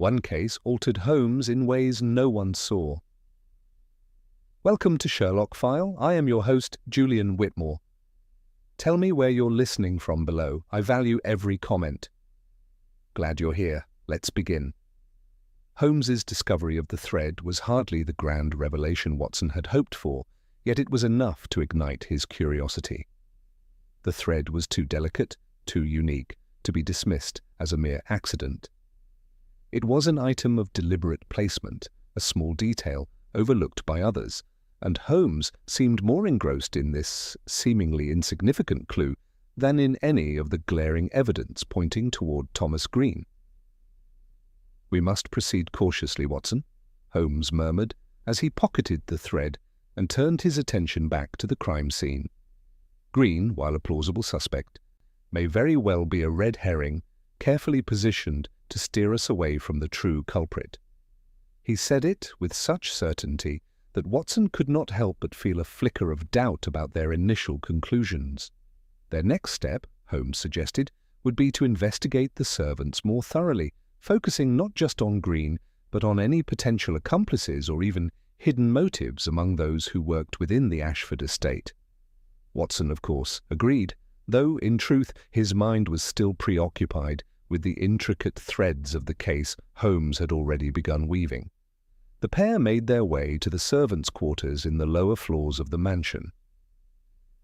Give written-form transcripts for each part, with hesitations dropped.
One case altered Holmes in ways no one saw. Welcome to Sherlock File. I am your host, Julian Whitmore. Tell me where you're listening from below. I value every comment. Glad you're here. Let's begin. Holmes's discovery of the thread was hardly the grand revelation Watson had hoped for, yet it was enough to ignite his curiosity. The thread was too delicate, too unique, to be dismissed as a mere accident. It was an item of deliberate placement, a small detail overlooked by others, and Holmes seemed more engrossed in this seemingly insignificant clue than in any of the glaring evidence pointing toward Thomas Green. "We must proceed cautiously, Watson," Holmes murmured as he pocketed the thread and turned his attention back to the crime scene. Green, while a plausible suspect, may very well be a red herring carefully positioned to steer us away from the true culprit. He said it with such certainty that Watson could not help but feel a flicker of doubt about their initial conclusions. Their next step, Holmes suggested, would be to investigate the servants more thoroughly, focusing not just on Green, but on any potential accomplices or even hidden motives among those who worked within the Ashford estate. Watson, of course, agreed, though, in truth, his mind was still preoccupied with the intricate threads of the case Holmes had already begun weaving. The pair made their way to the servants' quarters in the lower floors of the mansion.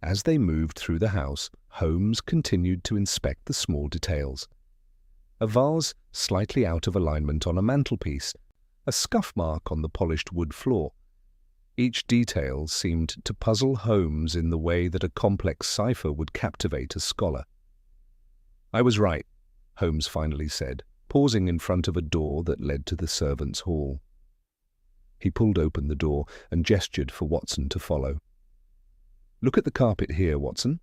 As they moved through the house, Holmes continued to inspect the small details. A vase slightly out of alignment on a mantelpiece, a scuff mark on the polished wood floor. Each detail seemed to puzzle Holmes in the way that a complex cipher would captivate a scholar. "I was right," Holmes finally said, pausing in front of a door that led to the servants' hall. He pulled open the door and gestured for Watson to follow. "Look at the carpet here, Watson.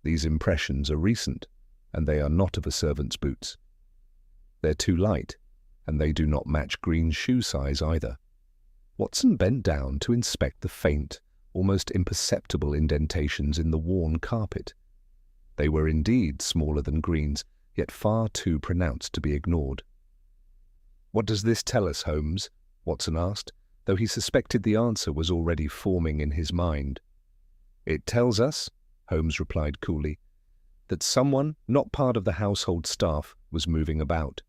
These impressions are recent, and they are not of a servant's boots. They're too light, and they do not match Green's shoe size either." Watson bent down to inspect the faint, almost imperceptible indentations in the worn carpet. They were indeed smaller than Green's, yet far too pronounced to be ignored. "What does this tell us, Holmes?" Watson asked, though he suspected the answer was already forming in his mind. "It tells us," Holmes replied coolly, "that someone, not part of the household staff, was moving about.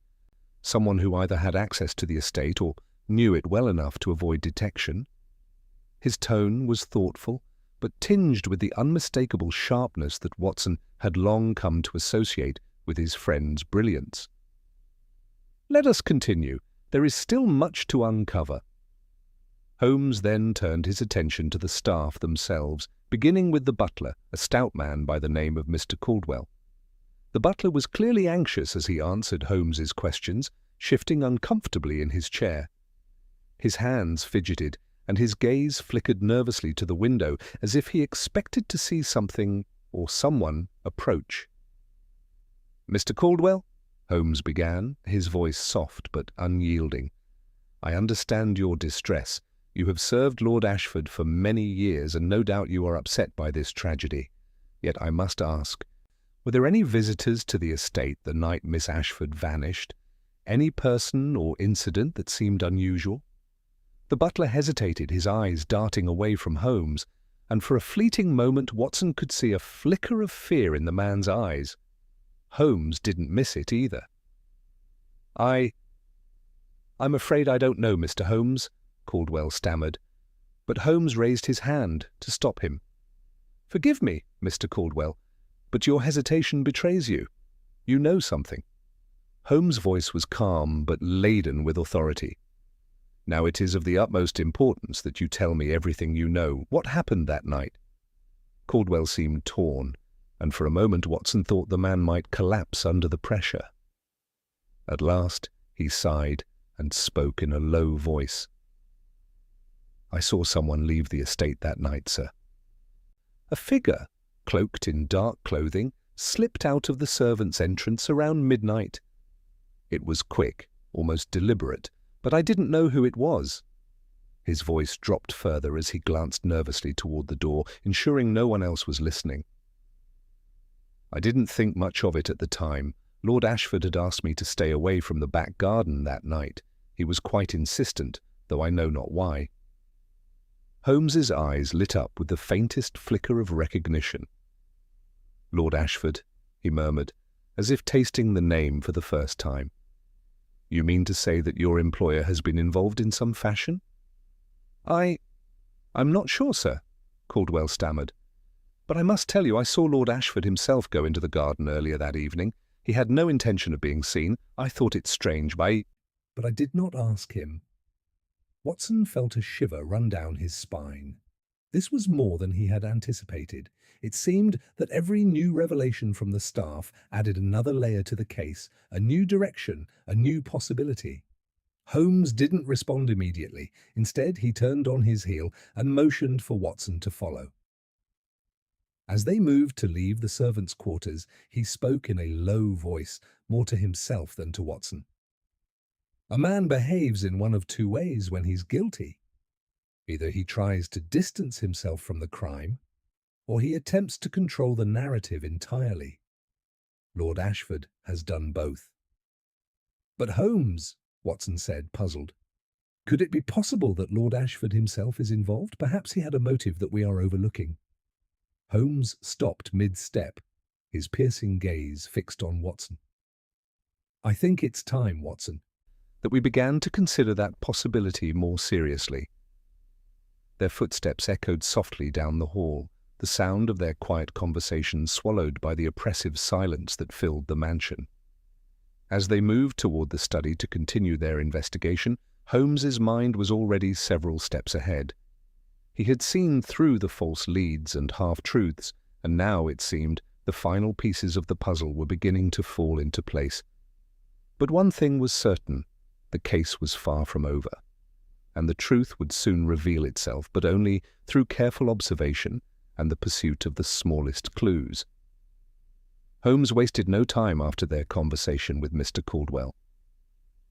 Someone who either had access to the estate or knew it well enough to avoid detection." His tone was thoughtful, but tinged with the unmistakable sharpness that Watson had long come to associate with his friend's brilliance. "Let us continue. There is still much to uncover." Holmes then turned his attention to the staff themselves, beginning with the butler, a stout man by the name of Mr. Caldwell. The butler was clearly anxious as he answered Holmes's questions, shifting uncomfortably in his chair. His hands fidgeted, and his gaze flickered nervously to the window, as if he expected to see something or someone approach. "Mr. Caldwell," Holmes began, his voice soft but unyielding, "I understand your distress. You have served Lord Ashford for many years, and no doubt you are upset by this tragedy. Yet I must ask, were there any visitors to the estate the night Miss Ashford vanished? Any person or incident that seemed unusual?" The butler hesitated, his eyes darting away from Holmes, and for a fleeting moment Watson could see a flicker of fear in the man's eyes. Holmes didn't miss it either. I'm afraid I don't know, Mr. Holmes," Caldwell stammered, but Holmes raised his hand to stop him. "Forgive me, Mr. Caldwell, but your hesitation betrays you. You know something." Holmes' voice was calm but laden with authority. "Now it is of the utmost importance that you tell me everything you know. What happened that night?" Caldwell seemed torn, and for a moment Watson thought the man might collapse under the pressure. At last he sighed and spoke in a low voice. "I saw someone leave the estate that night, sir." A figure, cloaked in dark clothing, slipped out of the servants' entrance around midnight. It was quick, almost deliberate, but I didn't know who it was. His voice dropped further as he glanced nervously toward the door, ensuring no one else was listening. "I didn't think much of it at the time, Lord Ashford had asked me to stay away from the back garden that night. He was quite insistent, though I know not why. Holmes's eyes lit up with the faintest flicker of recognition. Lord Ashford, he murmured, as if tasting the name for the first time. You mean to say that your employer has been involved in some fashion? I'm not sure, sir, Caldwell stammered. But I must tell you I saw Lord Ashford himself go into the garden earlier that evening. He had no intention of being seen. I thought it strange, but I did not ask him. Watson felt a shiver run down his spine. This was more than he had anticipated. It seemed that every new revelation from the staff added another layer to the case, a new direction, a new possibility. Holmes didn't respond immediately. Instead, he turned on his heel and motioned for Watson to follow. As they moved to leave the servants' quarters, he spoke in a low voice, more to himself than to Watson. A man behaves in one of two ways when he's guilty. Either he tries to distance himself from the crime, or he attempts to control the narrative entirely. Lord Ashford has done both. But Holmes, Watson said, puzzled. Could it be possible that Lord Ashford himself is involved? Perhaps he had a motive that we are overlooking. Holmes stopped mid-step, his piercing gaze fixed on Watson. I think it's time, Watson, that we began to consider that possibility more seriously. Their footsteps echoed softly down the hall, the sound of their quiet conversation swallowed by the oppressive silence that filled the mansion. As they moved toward the study to continue their investigation, Holmes's mind was already several steps ahead. He had seen through the false leads and half-truths, and now, it seemed, the final pieces of the puzzle were beginning to fall into place. But one thing was certain. The case was far from over, and the truth would soon reveal itself, but only through careful observation and the pursuit of the smallest clues. Holmes wasted no time after their conversation with Mr. Caldwell.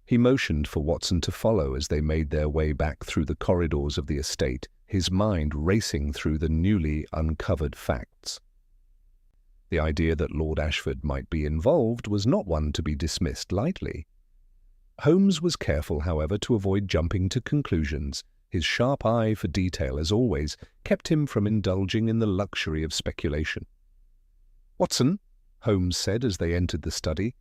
He motioned for Watson to follow as they made their way back through the corridors of the estate, his mind racing through the newly uncovered facts. The idea that Lord Ashford might be involved was not one to be dismissed lightly. Holmes was careful, however, to avoid jumping to conclusions. His sharp eye for detail, as always, kept him from indulging in the luxury of speculation. Watson, Holmes said as they entered the study,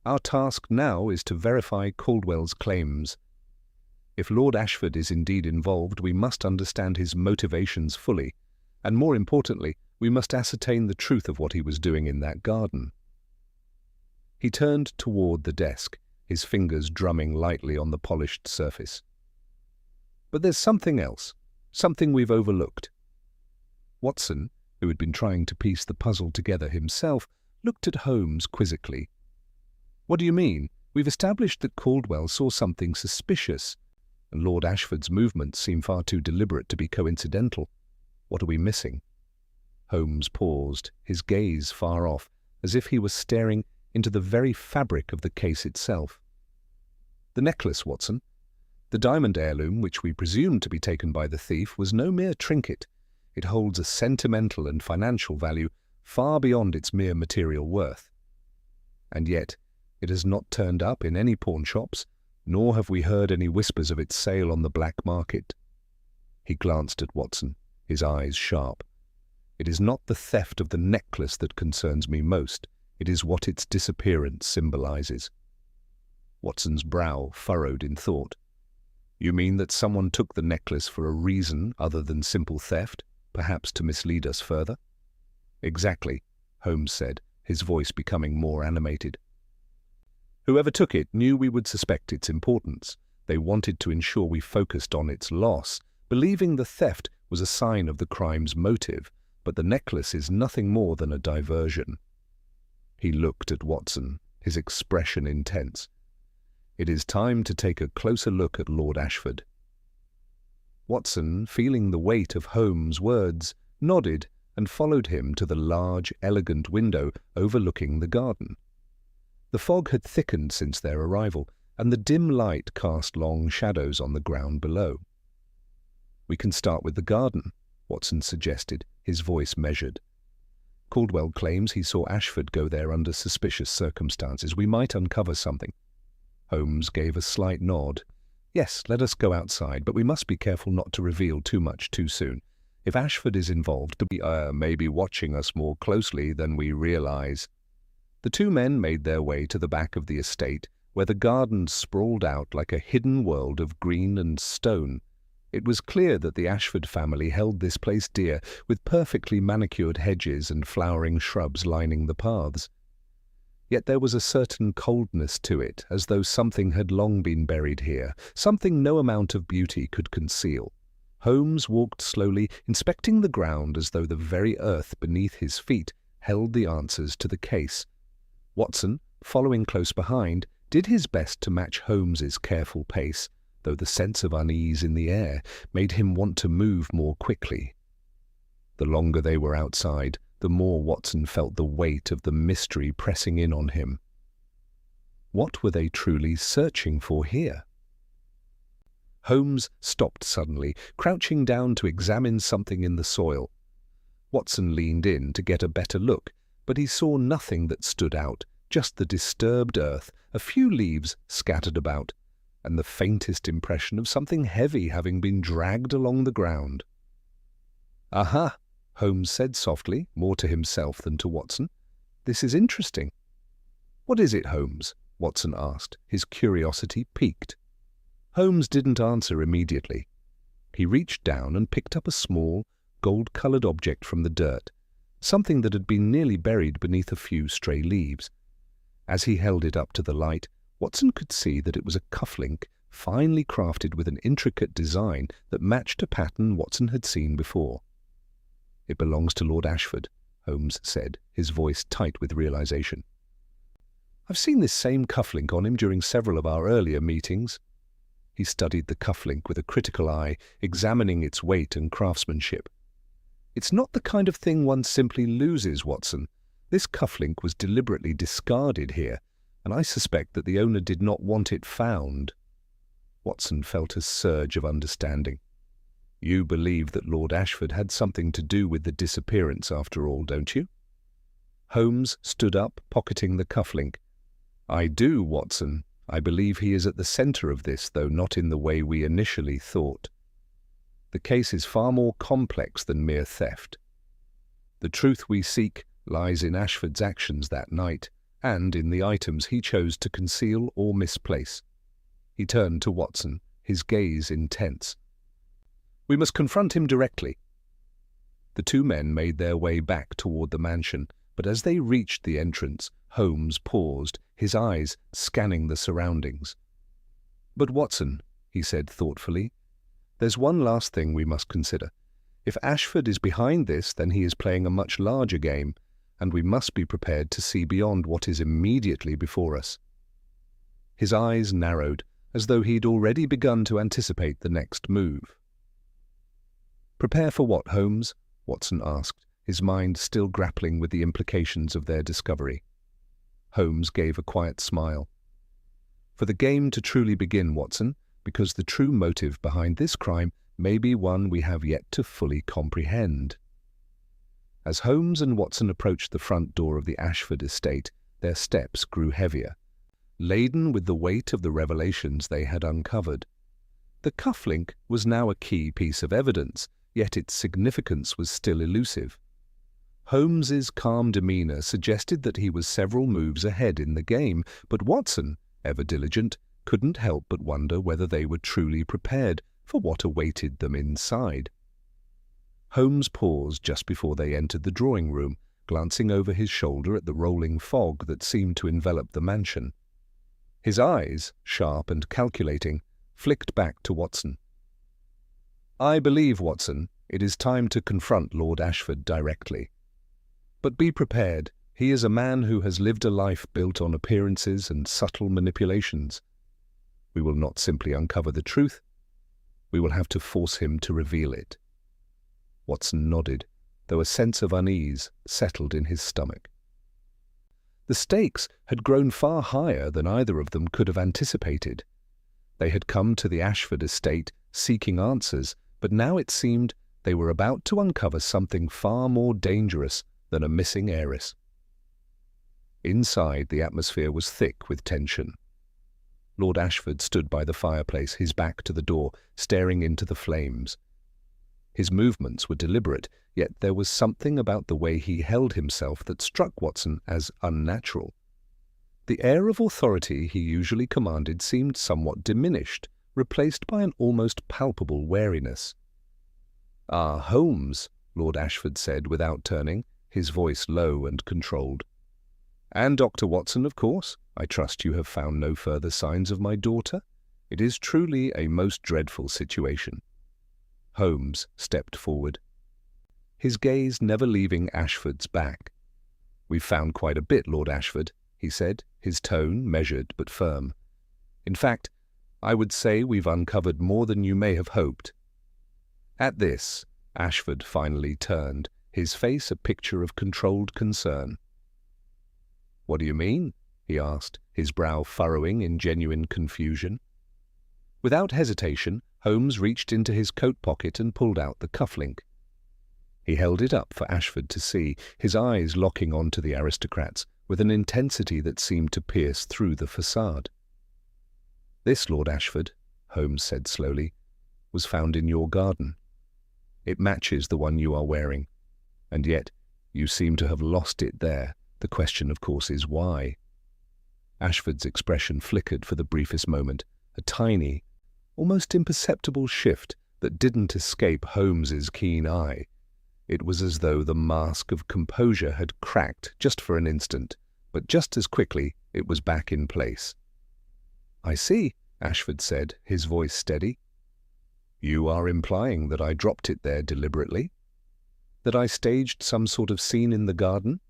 our task now is to verify Caldwell's claims. If Lord Ashford is indeed involved, we must understand his motivations fully, and more importantly, we must ascertain the truth of what he was doing in that garden. He turned toward the desk, his fingers drumming lightly on the polished surface. But there's something else, something we've overlooked. Watson, who had been trying to piece the puzzle together himself, looked at Holmes quizzically. What do you mean? We've established that Caldwell saw something suspicious, and Lord Ashford's movements seem far too deliberate to be coincidental. What are we missing? Holmes paused, his gaze far off, as if he was staring into the very fabric of the case itself. The necklace, Watson. The diamond heirloom, which we presumed to be taken by the thief, was no mere trinket. It holds a sentimental and financial value far beyond its mere material worth. And yet, it has not turned up in any pawnshops, nor have we heard any whispers of its sale on the black market. He glanced at Watson, his eyes sharp. It is not the theft of the necklace that concerns me most. It is what its disappearance symbolizes. Watson's brow furrowed in thought. You mean that someone took the necklace for a reason other than simple theft, perhaps to mislead us further? Exactly, Holmes said, his voice becoming more animated. Whoever took it knew we would suspect its importance. They wanted to ensure we focused on its loss, believing the theft was a sign of the crime's motive, but the necklace is nothing more than a diversion. He looked at Watson, his expression intense. It is time to take a closer look at Lord Ashford. Watson, feeling the weight of Holmes' words, nodded and followed him to the large, elegant window overlooking the garden. The fog had thickened since their arrival, and the dim light cast long shadows on the ground below. We can start with the garden, Watson suggested, his voice measured. Caldwell claims he saw Ashford go there under suspicious circumstances. We might uncover something." Holmes gave a slight nod. "Yes, let us go outside, but we must be careful not to reveal too much too soon. If Ashford is involved, he may be watching us more closely than we realize." The two men made their way to the back of the estate, where the garden sprawled out like a hidden world of green and stone. It was clear that the Ashford family held this place dear, with perfectly manicured hedges and flowering shrubs lining the paths. Yet there was a certain coldness to it, as though something had long been buried here, something no amount of beauty could conceal. Holmes walked slowly, inspecting the ground as though the very earth beneath his feet held the answers to the case. Watson, following close behind, did his best to match Holmes's careful pace, though the sense of unease in the air made him want to move more quickly. The longer they were outside, the more Watson felt the weight of the mystery pressing in on him. What were they truly searching for here? Holmes stopped suddenly, crouching down to examine something in the soil. Watson leaned in to get a better look, but he saw nothing that stood out, just the disturbed earth, a few leaves scattered about, and the faintest impression of something heavy having been dragged along the ground. "Aha!" Holmes said softly, more to himself than to Watson. "This is interesting." "What is it, Holmes?" Watson asked, his curiosity piqued. Holmes didn't answer immediately. He reached down and picked up a small, gold-coloured object from the dirt, something that had been nearly buried beneath a few stray leaves. As he held it up to the light, Watson could see that it was a cufflink, finely crafted with an intricate design that matched a pattern Watson had seen before. "It belongs to Lord Ashford," Holmes said, his voice tight with realization. "I've seen this same cufflink on him during several of our earlier meetings." He studied the cufflink with a critical eye, examining its weight and craftsmanship. "It's not the kind of thing one simply loses, Watson. This cufflink was deliberately discarded here, and I suspect that the owner did not want it found." Watson felt a surge of understanding. "You believe that Lord Ashford had something to do with the disappearance after all, don't you?" Holmes stood up, pocketing the cufflink. "I do, Watson. I believe he is at the centre of this, though not in the way we initially thought. The case is far more complex than mere theft. The truth we seek lies in Ashford's actions that night, and in the items he chose to conceal or misplace." He turned to Watson, his gaze intense. "We must confront him directly." The two men made their way back toward the mansion, but as they reached the entrance, Holmes paused, his eyes scanning the surroundings. "But Watson," he said thoughtfully, "there's one last thing we must consider. If Ashford is behind this, then he is playing a much larger game, and we must be prepared to see beyond what is immediately before us." His eyes narrowed, as though he'd already begun to anticipate the next move. "Prepare for what, Holmes?" Watson asked, his mind still grappling with the implications of their discovery. Holmes gave a quiet smile. "For the game to truly begin, Watson, because the true motive behind this crime may be one we have yet to fully comprehend." As Holmes and Watson approached the front door of the Ashford estate, their steps grew heavier, laden with the weight of the revelations they had uncovered. The cufflink was now a key piece of evidence, yet its significance was still elusive. Holmes's calm demeanour suggested that he was several moves ahead in the game, but Watson, ever diligent, couldn't help but wonder whether they were truly prepared for what awaited them inside. Holmes paused just before they entered the drawing room, glancing over his shoulder at the rolling fog that seemed to envelop the mansion. His eyes, sharp and calculating, flicked back to Watson. "I believe, Watson, it is time to confront Lord Ashford directly. But be prepared. He is a man who has lived a life built on appearances and subtle manipulations. We will not simply uncover the truth. We will have to force him to reveal it." Watson nodded, though a sense of unease settled in his stomach. The stakes had grown far higher than either of them could have anticipated. They had come to the Ashford estate seeking answers, but now it seemed they were about to uncover something far more dangerous than a missing heiress. Inside, the atmosphere was thick with tension. Lord Ashford stood by the fireplace, his back to the door, staring into the flames. His movements were deliberate, yet there was something about the way he held himself that struck Watson as unnatural. The air of authority he usually commanded seemed somewhat diminished, replaced by an almost palpable wariness. "Ah, Holmes," Lord Ashford said without turning, his voice low and controlled. "And Dr. Watson, of course. I trust you have found no further signs of my daughter? It is truly a most dreadful situation." Holmes stepped forward, his gaze never leaving Ashford's back. "We've found quite a bit, Lord Ashford," he said, his tone measured but firm. "In fact, I would say we've uncovered more than you may have hoped." At this, Ashford finally turned, his face a picture of controlled concern. "What do you mean?" he asked, his brow furrowing in genuine confusion. Without hesitation, Holmes reached into his coat pocket and pulled out the cufflink. He held it up for Ashford to see, his eyes locking onto the aristocrat's with an intensity that seemed to pierce through the facade. "This, Lord Ashford," Holmes said slowly, "was found in your garden. It matches the one you are wearing, and yet you seem to have lost it there. The question, of course, is why?" Ashford's expression flickered for the briefest moment, a tiny, almost imperceptible shift that didn't escape Holmes's keen eye. It was as though the mask of composure had cracked just for an instant, but just as quickly it was back in place. "I see," Ashford said, his voice steady. "You are implying that I dropped it there deliberately? That I staged some sort of scene in the garden?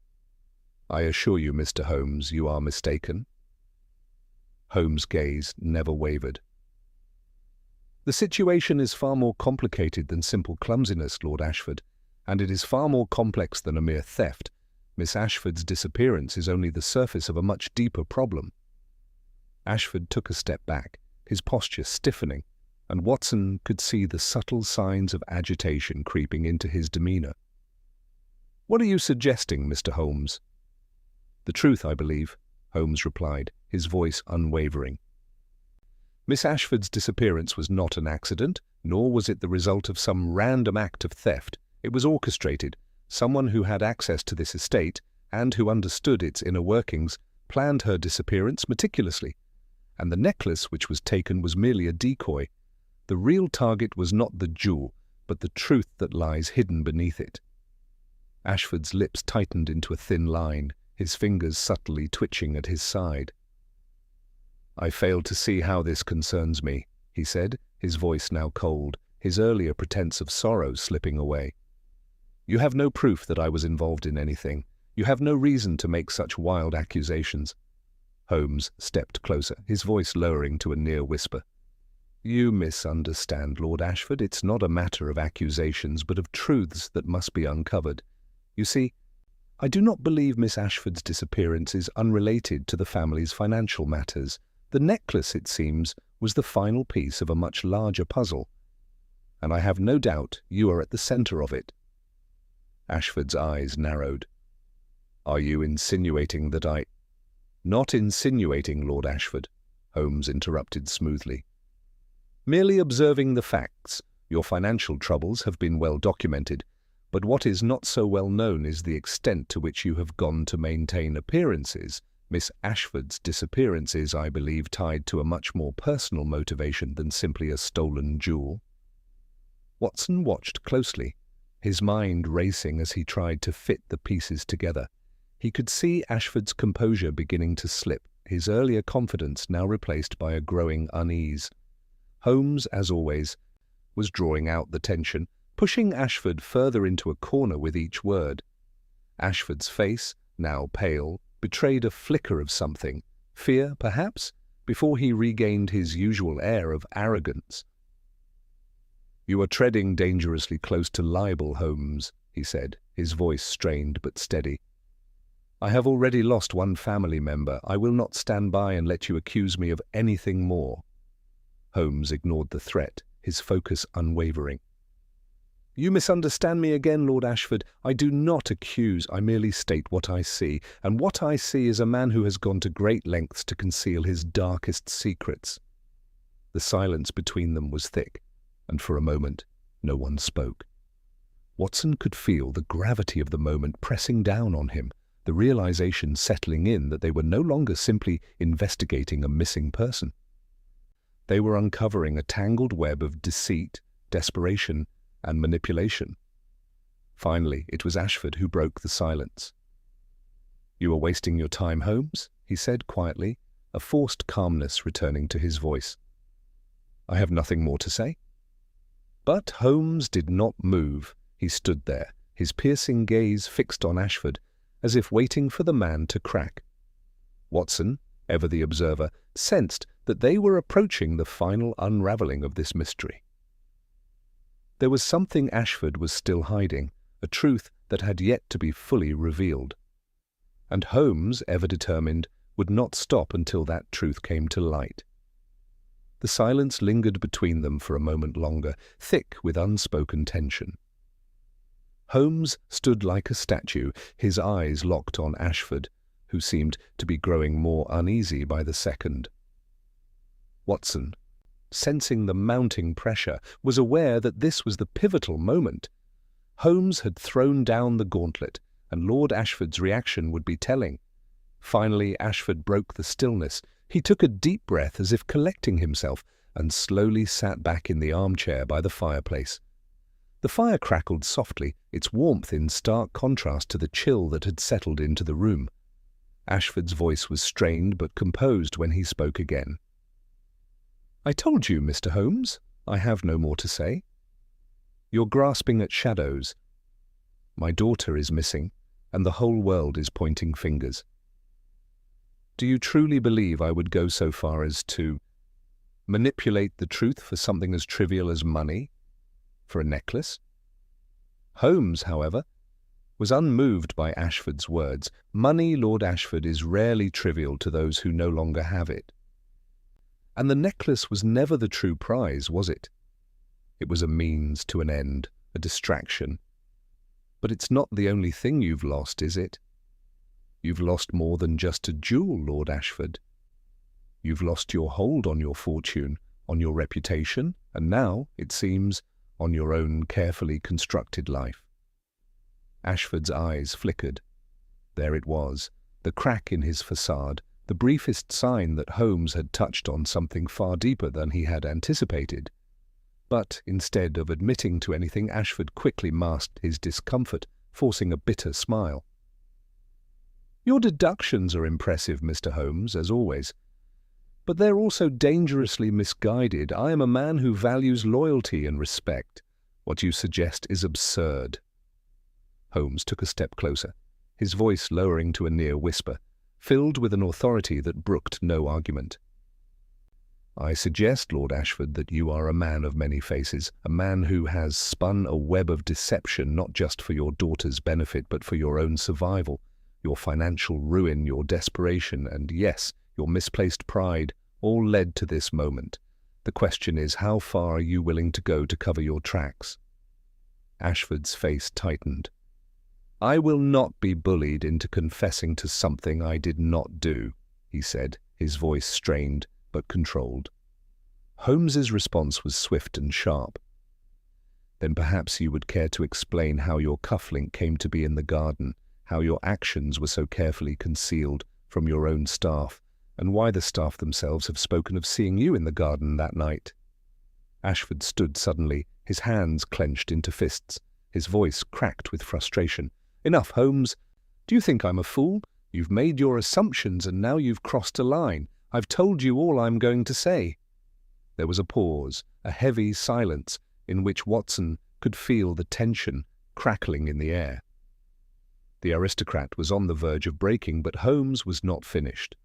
I assure you, Mr. Holmes, you are mistaken." Holmes' gaze never wavered. "The situation is far more complicated than simple clumsiness, Lord Ashford, and it is far more complex than a mere theft. Miss Ashford's disappearance is only the surface of a much deeper problem." Ashford took a step back, his posture stiffening, and Watson could see the subtle signs of agitation creeping into his demeanor. "What are you suggesting, Mr. Holmes?" "The truth, I believe," Holmes replied, his voice unwavering. "Miss Ashford's disappearance was not an accident, nor was it the result of some random act of theft. It was orchestrated. Someone who had access to this estate, and who understood its inner workings, planned her disappearance meticulously. And the necklace which was taken was merely a decoy. The real target was not the jewel, but the truth that lies hidden beneath it." Ashford's lips tightened into a thin line, his fingers subtly twitching at his side. "I fail to see how this concerns me," he said, his voice now cold, his earlier pretense of sorrow slipping away. "You have no proof that I was involved in anything. You have no reason to make such wild accusations." Holmes stepped closer, his voice lowering to a near whisper. "You misunderstand, Lord Ashford. It's not a matter of accusations, but of truths that must be uncovered. You see, I do not believe Miss Ashford's disappearance is unrelated to the family's financial matters. The necklace, it seems, was the final piece of a much larger puzzle, and I have no doubt you are at the center of it." Ashford's eyes narrowed. "Are you insinuating that I—" "Not insinuating, Lord Ashford," Holmes interrupted smoothly. "Merely observing the facts. Your financial troubles have been well documented, but what is not so well known is the extent to which you have gone to maintain appearances. Miss Ashford's disappearance is, I believe, tied to a much more personal motivation than simply a stolen jewel." Watson watched closely, his mind racing as he tried to fit the pieces together. He could see Ashford's composure beginning to slip, his earlier confidence now replaced by a growing unease. Holmes, as always, was drawing out the tension, pushing Ashford further into a corner with each word. Ashford's face, now pale, betrayed a flicker of something, fear, perhaps, before he regained his usual air of arrogance. "You are treading dangerously close to libel, Holmes," he said, his voice strained but steady. "I have already lost one family member. I will not stand by and let you accuse me of anything more." Holmes ignored the threat, his focus unwavering. You misunderstand me again, Lord Ashford. I do not accuse, I merely state what I see, and what I see is a man who has gone to great lengths to conceal his darkest secrets." The silence between them was thick, and for a moment no one spoke. Watson could feel the gravity of the moment pressing down on him, the realization settling in that they were no longer simply investigating a missing person. They were uncovering a tangled web of deceit, desperation, and manipulation. Finally, it was Ashford who broke the silence. "You are wasting your time, Holmes," he said quietly, a forced calmness returning to his voice. "I have nothing more to say." But Holmes did not move. He stood there, his piercing gaze fixed on Ashford, as if waiting for the man to crack. Watson, ever the observer, sensed that they were approaching the final unravelling of this mystery. There was something Ashford was still hiding, a truth that had yet to be fully revealed. And Holmes, ever determined, would not stop until that truth came to light. The silence lingered between them for a moment longer, thick with unspoken tension. Holmes stood like a statue, his eyes locked on Ashford, who seemed to be growing more uneasy by the second. Watson, sensing the mounting pressure, was aware that this was the pivotal moment. Holmes had thrown down the gauntlet, and Lord Ashford's reaction would be telling. Finally, Ashford broke the stillness. He took a deep breath as if collecting himself, and slowly sat back in the armchair by the fireplace. The fire crackled softly, its warmth in stark contrast to the chill that had settled into the room. Ashford's voice was strained but composed when he spoke again. "I told you, Mr. Holmes, I have no more to say. You're grasping at shadows. My daughter is missing, and the whole world is pointing fingers. Do you truly believe I would go so far as to manipulate the truth for something as trivial as money? For a necklace?" Holmes, however, was unmoved by Ashford's words. Money, Lord Ashford, is rarely trivial to those who no longer have it. And the necklace was never the true prize, was it? It was a means to an end, a distraction. But it's not the only thing you've lost, is it? You've lost more than just a jewel, Lord Ashford. You've lost your hold on your fortune, on your reputation, and now, it seems, on your own carefully constructed life. Ashford's eyes flickered. There it was, the crack in his facade, the briefest sign that Holmes had touched on something far deeper than he had anticipated. But instead of admitting to anything, Ashford quickly masked his discomfort, forcing a bitter smile. "Your deductions are impressive, Mr. Holmes, as always. But they're also dangerously misguided. I am a man who values loyalty and respect. What you suggest is absurd." Holmes took a step closer, his voice lowering to a near whisper, filled with an authority that brooked no argument. "I suggest, Lord Ashford, that you are a man of many faces, a man who has spun a web of deception not just for your daughter's benefit but for your own survival, your financial ruin, your desperation, and yes, your misplaced pride, all led to this moment. The question is, how far are you willing to go to cover your tracks?" Ashford's face tightened. "I will not be bullied into confessing to something I did not do," he said, his voice strained but controlled. Holmes's response was swift and sharp. "Then perhaps you would care to explain how your cufflink came to be in the garden, how your actions were so carefully concealed from your own staff, and why the staff themselves have spoken of seeing you in the garden that night." Ashford stood suddenly, his hands clenched into fists, his voice cracked with frustration. "Enough, Holmes. Do you think I'm a fool? You've made your assumptions and now you've crossed a line. I've told you all I'm going to say." There was a pause, a heavy silence in which Watson could feel the tension crackling in the air. The aristocrat was on the verge of breaking, but Holmes was not finished.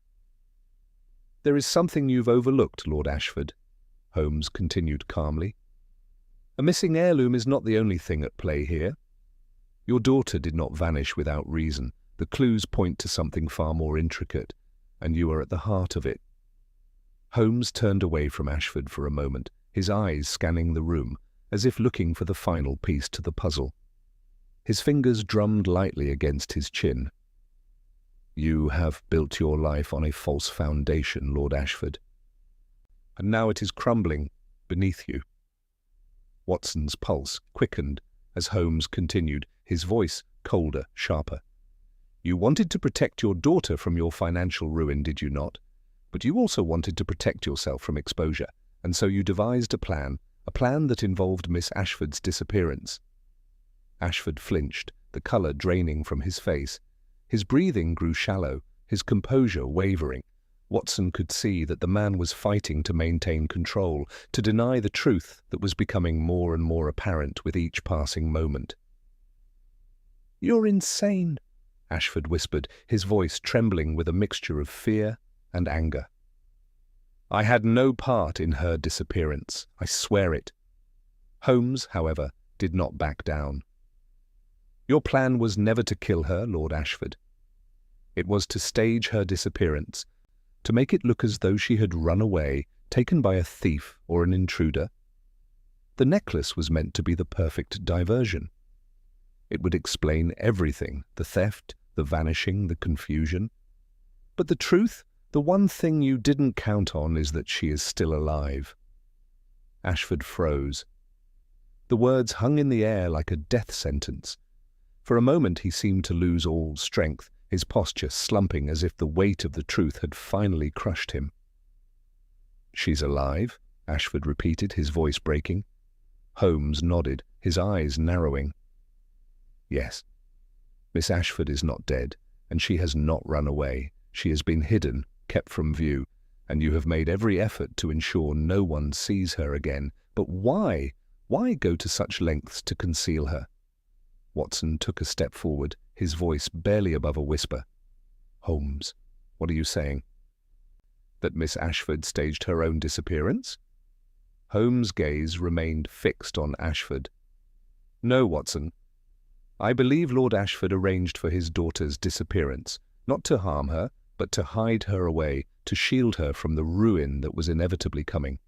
"There is something you've overlooked, Lord Ashford," Holmes continued calmly. "A missing heirloom is not the only thing at play here. Your daughter did not vanish without reason. The clues point to something far more intricate, and you are at the heart of it." Holmes turned away from Ashford for a moment, his eyes scanning the room, as if looking for the final piece to the puzzle. His fingers drummed lightly against his chin. "You have built your life on a false foundation, Lord Ashford, and now it is crumbling beneath you." Watson's pulse quickened as Holmes continued, his voice colder, sharper. "You wanted to protect your daughter from your financial ruin, did you not? But you also wanted to protect yourself from exposure, and so you devised a plan that involved Miss Ashford's disappearance." Ashford flinched, the colour draining from his face. His breathing grew shallow, his composure wavering. Watson could see that the man was fighting to maintain control, to deny the truth that was becoming more and more apparent with each passing moment. "You're insane," Ashford whispered, his voice trembling with a mixture of fear and anger. "I had no part in her disappearance, I swear it." Holmes, however, did not back down. "Your plan was never to kill her, Lord Ashford. It was to stage her disappearance, to make it look as though she had run away, taken by a thief or an intruder. The necklace was meant to be the perfect diversion. It would explain everything, the theft, the vanishing, the confusion. But the truth, the one thing you didn't count on, is that she is still alive." Ashford froze. The words hung in the air like a death sentence. For a moment he seemed to lose all strength, his posture slumping as if the weight of the truth had finally crushed him. "She's alive?" Ashford repeated, his voice breaking. Holmes nodded, his eyes narrowing. "Yes. Miss Ashford is not dead, and she has not run away. She has been hidden, kept from view, and you have made every effort to ensure no one sees her again. But why? Why go to such lengths to conceal her?" Watson took a step forward, his voice barely above a whisper. "Holmes, what are you saying? That Miss Ashford staged her own disappearance?" Holmes' gaze remained fixed on Ashford. "No, Watson. I believe Lord Ashford arranged for his daughter's disappearance, not to harm her, but to hide her away, to shield her from the ruin that was inevitably coming.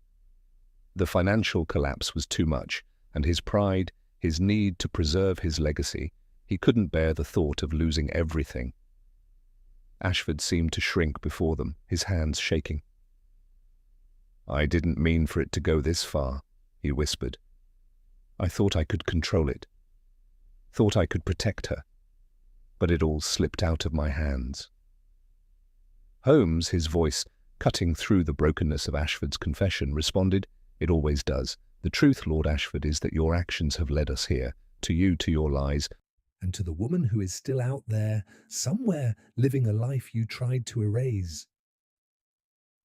The financial collapse was too much, and his pride, his need to preserve his legacy, he couldn't bear the thought of losing everything." Ashford seemed to shrink before them, his hands shaking. "I didn't mean for it to go this far," he whispered. "I thought I could control it. Thought I could protect her. But it all slipped out of my hands." Holmes, his voice cutting through the brokenness of Ashford's confession, responded, "It always does. The truth, Lord Ashford, is that your actions have led us here, to you, to your lies, and to the woman who is still out there, somewhere, living a life you tried to erase."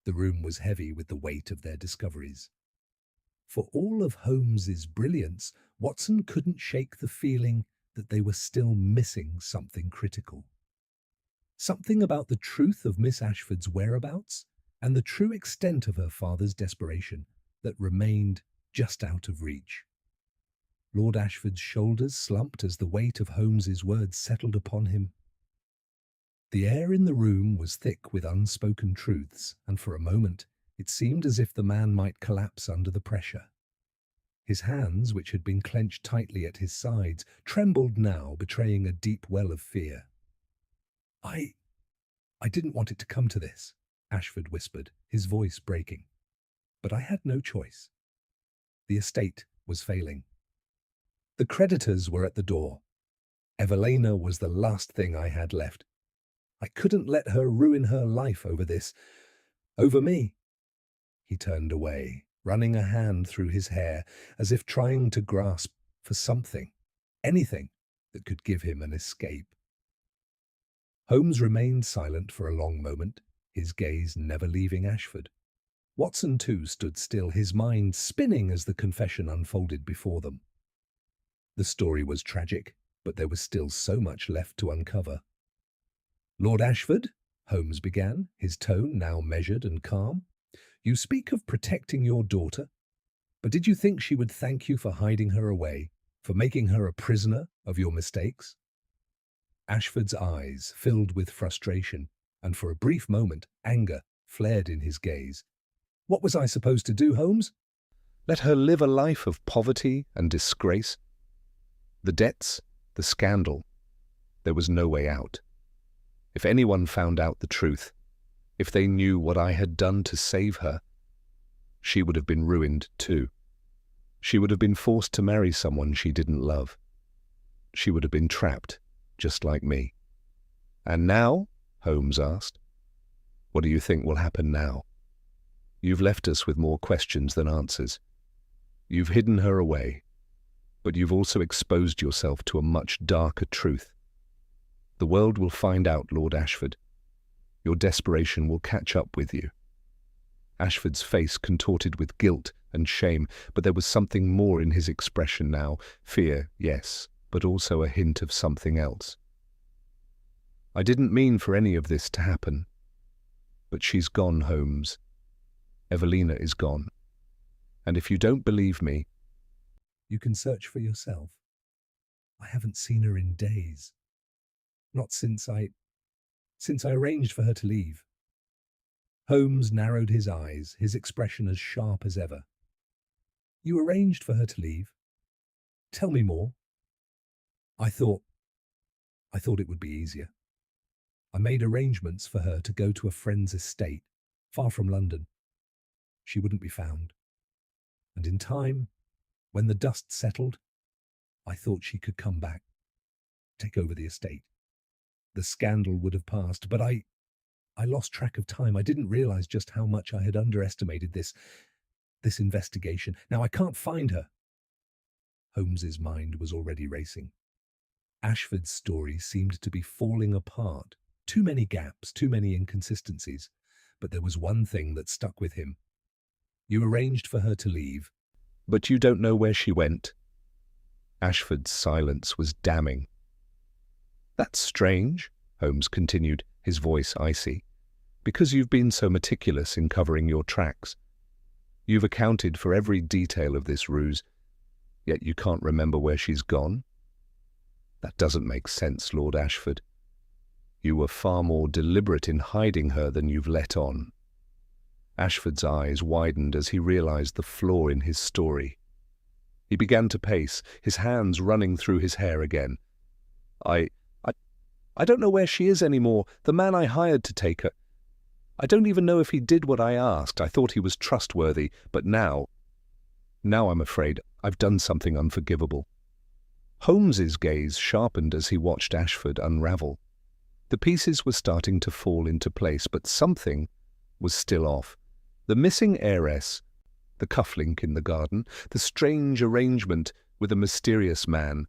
The room was heavy with the weight of their discoveries. For all of Holmes's brilliance, Watson couldn't shake the feeling that they were still missing something critical. Something about the truth of Miss Ashford's whereabouts and the true extent of her father's desperation that remained just out of reach. Lord Ashford's shoulders slumped as the weight of Holmes's words settled upon him. The air in the room was thick with unspoken truths, and for a moment it seemed as if the man might collapse under the pressure. His hands, which had been clenched tightly at his sides, trembled now, betraying a deep well of fear. I didn't want it to come to this," Ashford whispered, his voice breaking. "But I had no choice. The estate was failing. The creditors were at the door. Evelina was the last thing I had left. I couldn't let her ruin her life over this, over me." He turned away, running a hand through his hair, as if trying to grasp for something, anything that could give him an escape. Holmes remained silent for a long moment, his gaze never leaving Ashford. Watson, too, stood still, his mind spinning as the confession unfolded before them. The story was tragic, but there was still so much left to uncover. "Lord Ashford," Holmes began, his tone now measured and calm, "you speak of protecting your daughter, but did you think she would thank you for hiding her away, for making her a prisoner of your mistakes?" Ashford's eyes filled with frustration, and for a brief moment anger flared in his gaze. "What was I supposed to do, Holmes?" Let her live a life of poverty and disgrace? The debts, the scandal. There was no way out. If anyone found out the truth, if they knew what I had done to save her, she would have been ruined too. She would have been forced to marry someone she didn't love. She would have been trapped, just like me. And now? Holmes asked. What do you think will happen now? You've left us with more questions than answers. You've hidden her away, but you've also exposed yourself to a much darker truth. The world will find out, Lord Ashford. Your desperation will catch up with you. Ashford's face contorted with guilt and shame, but there was something more in his expression now. Fear, yes, but also a hint of something else. I didn't mean for any of this to happen. But she's gone, Holmes. Evelina is gone. And if you don't believe me, you can search for yourself. I haven't seen her in days. Not since I arranged for her to leave. Holmes narrowed his eyes, his expression as sharp as ever. You arranged for her to leave? Tell me more. I thought it would be easier. I made arrangements for her to go to a friend's estate, far from London. She wouldn't be found. And in time, when the dust settled, I thought she could come back, take over the estate. The scandal would have passed, but I lost track of time. I didn't realize just how much I had underestimated this investigation. Now I can't find her. Holmes's mind was already racing. Ashford's story seemed to be falling apart. Too many gaps, too many inconsistencies. But there was one thing that stuck with him. You arranged for her to leave. But you don't know where she went. Ashford's silence was damning. That's strange, Holmes continued, his voice icy, because you've been so meticulous in covering your tracks. You've accounted for every detail of this ruse, yet you can't remember where she's gone? That doesn't make sense, Lord Ashford. You were far more deliberate in hiding her than you've let on. Ashford's eyes widened as he realized the flaw in his story. He began to pace, his hands running through his hair again. I don't know where she is anymore. The man I hired to take her. I don't even know if he did what I asked. I thought he was trustworthy, but now I'm afraid I've done something unforgivable. Holmes's gaze sharpened as he watched Ashford unravel. The pieces were starting to fall into place, but something was still off. The missing heiress, the cufflink in the garden, the strange arrangement with a mysterious man.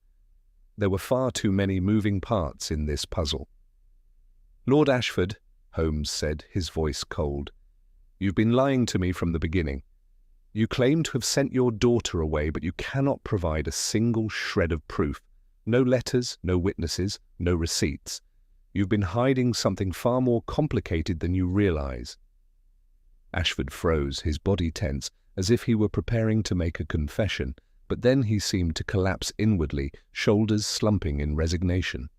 There were far too many moving parts in this puzzle. Lord Ashford, Holmes said, his voice cold, you've been lying to me from the beginning. You claim to have sent your daughter away, but you cannot provide a single shred of proof. No letters, no witnesses, no receipts. You've been hiding something far more complicated than you realize. Ashford froze, his body tense, as if he were preparing to make a confession, but then he seemed to collapse inwardly, shoulders slumping in resignation.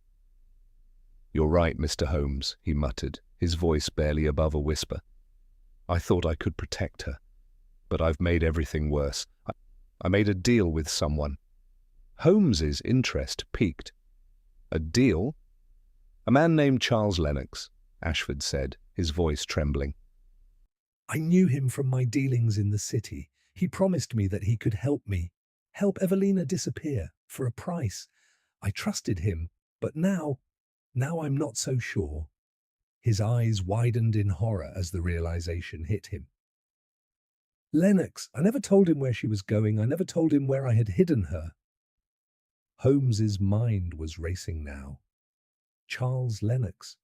You're right, Mr. Holmes, he muttered, his voice barely above a whisper. I thought I could protect her, but I've made everything worse. I made a deal with someone. Holmes's interest piqued. A deal? A man named Charles Lennox, Ashford said, his voice trembling. I knew him from my dealings in the city. He promised me that he could help me, help Evelina disappear, for a price. I trusted him, but now I'm not so sure. His eyes widened in horror as the realization hit him. Lennox, I never told him where she was going. I never told him where I had hidden her. Holmes's mind was racing now. Charles Lennox.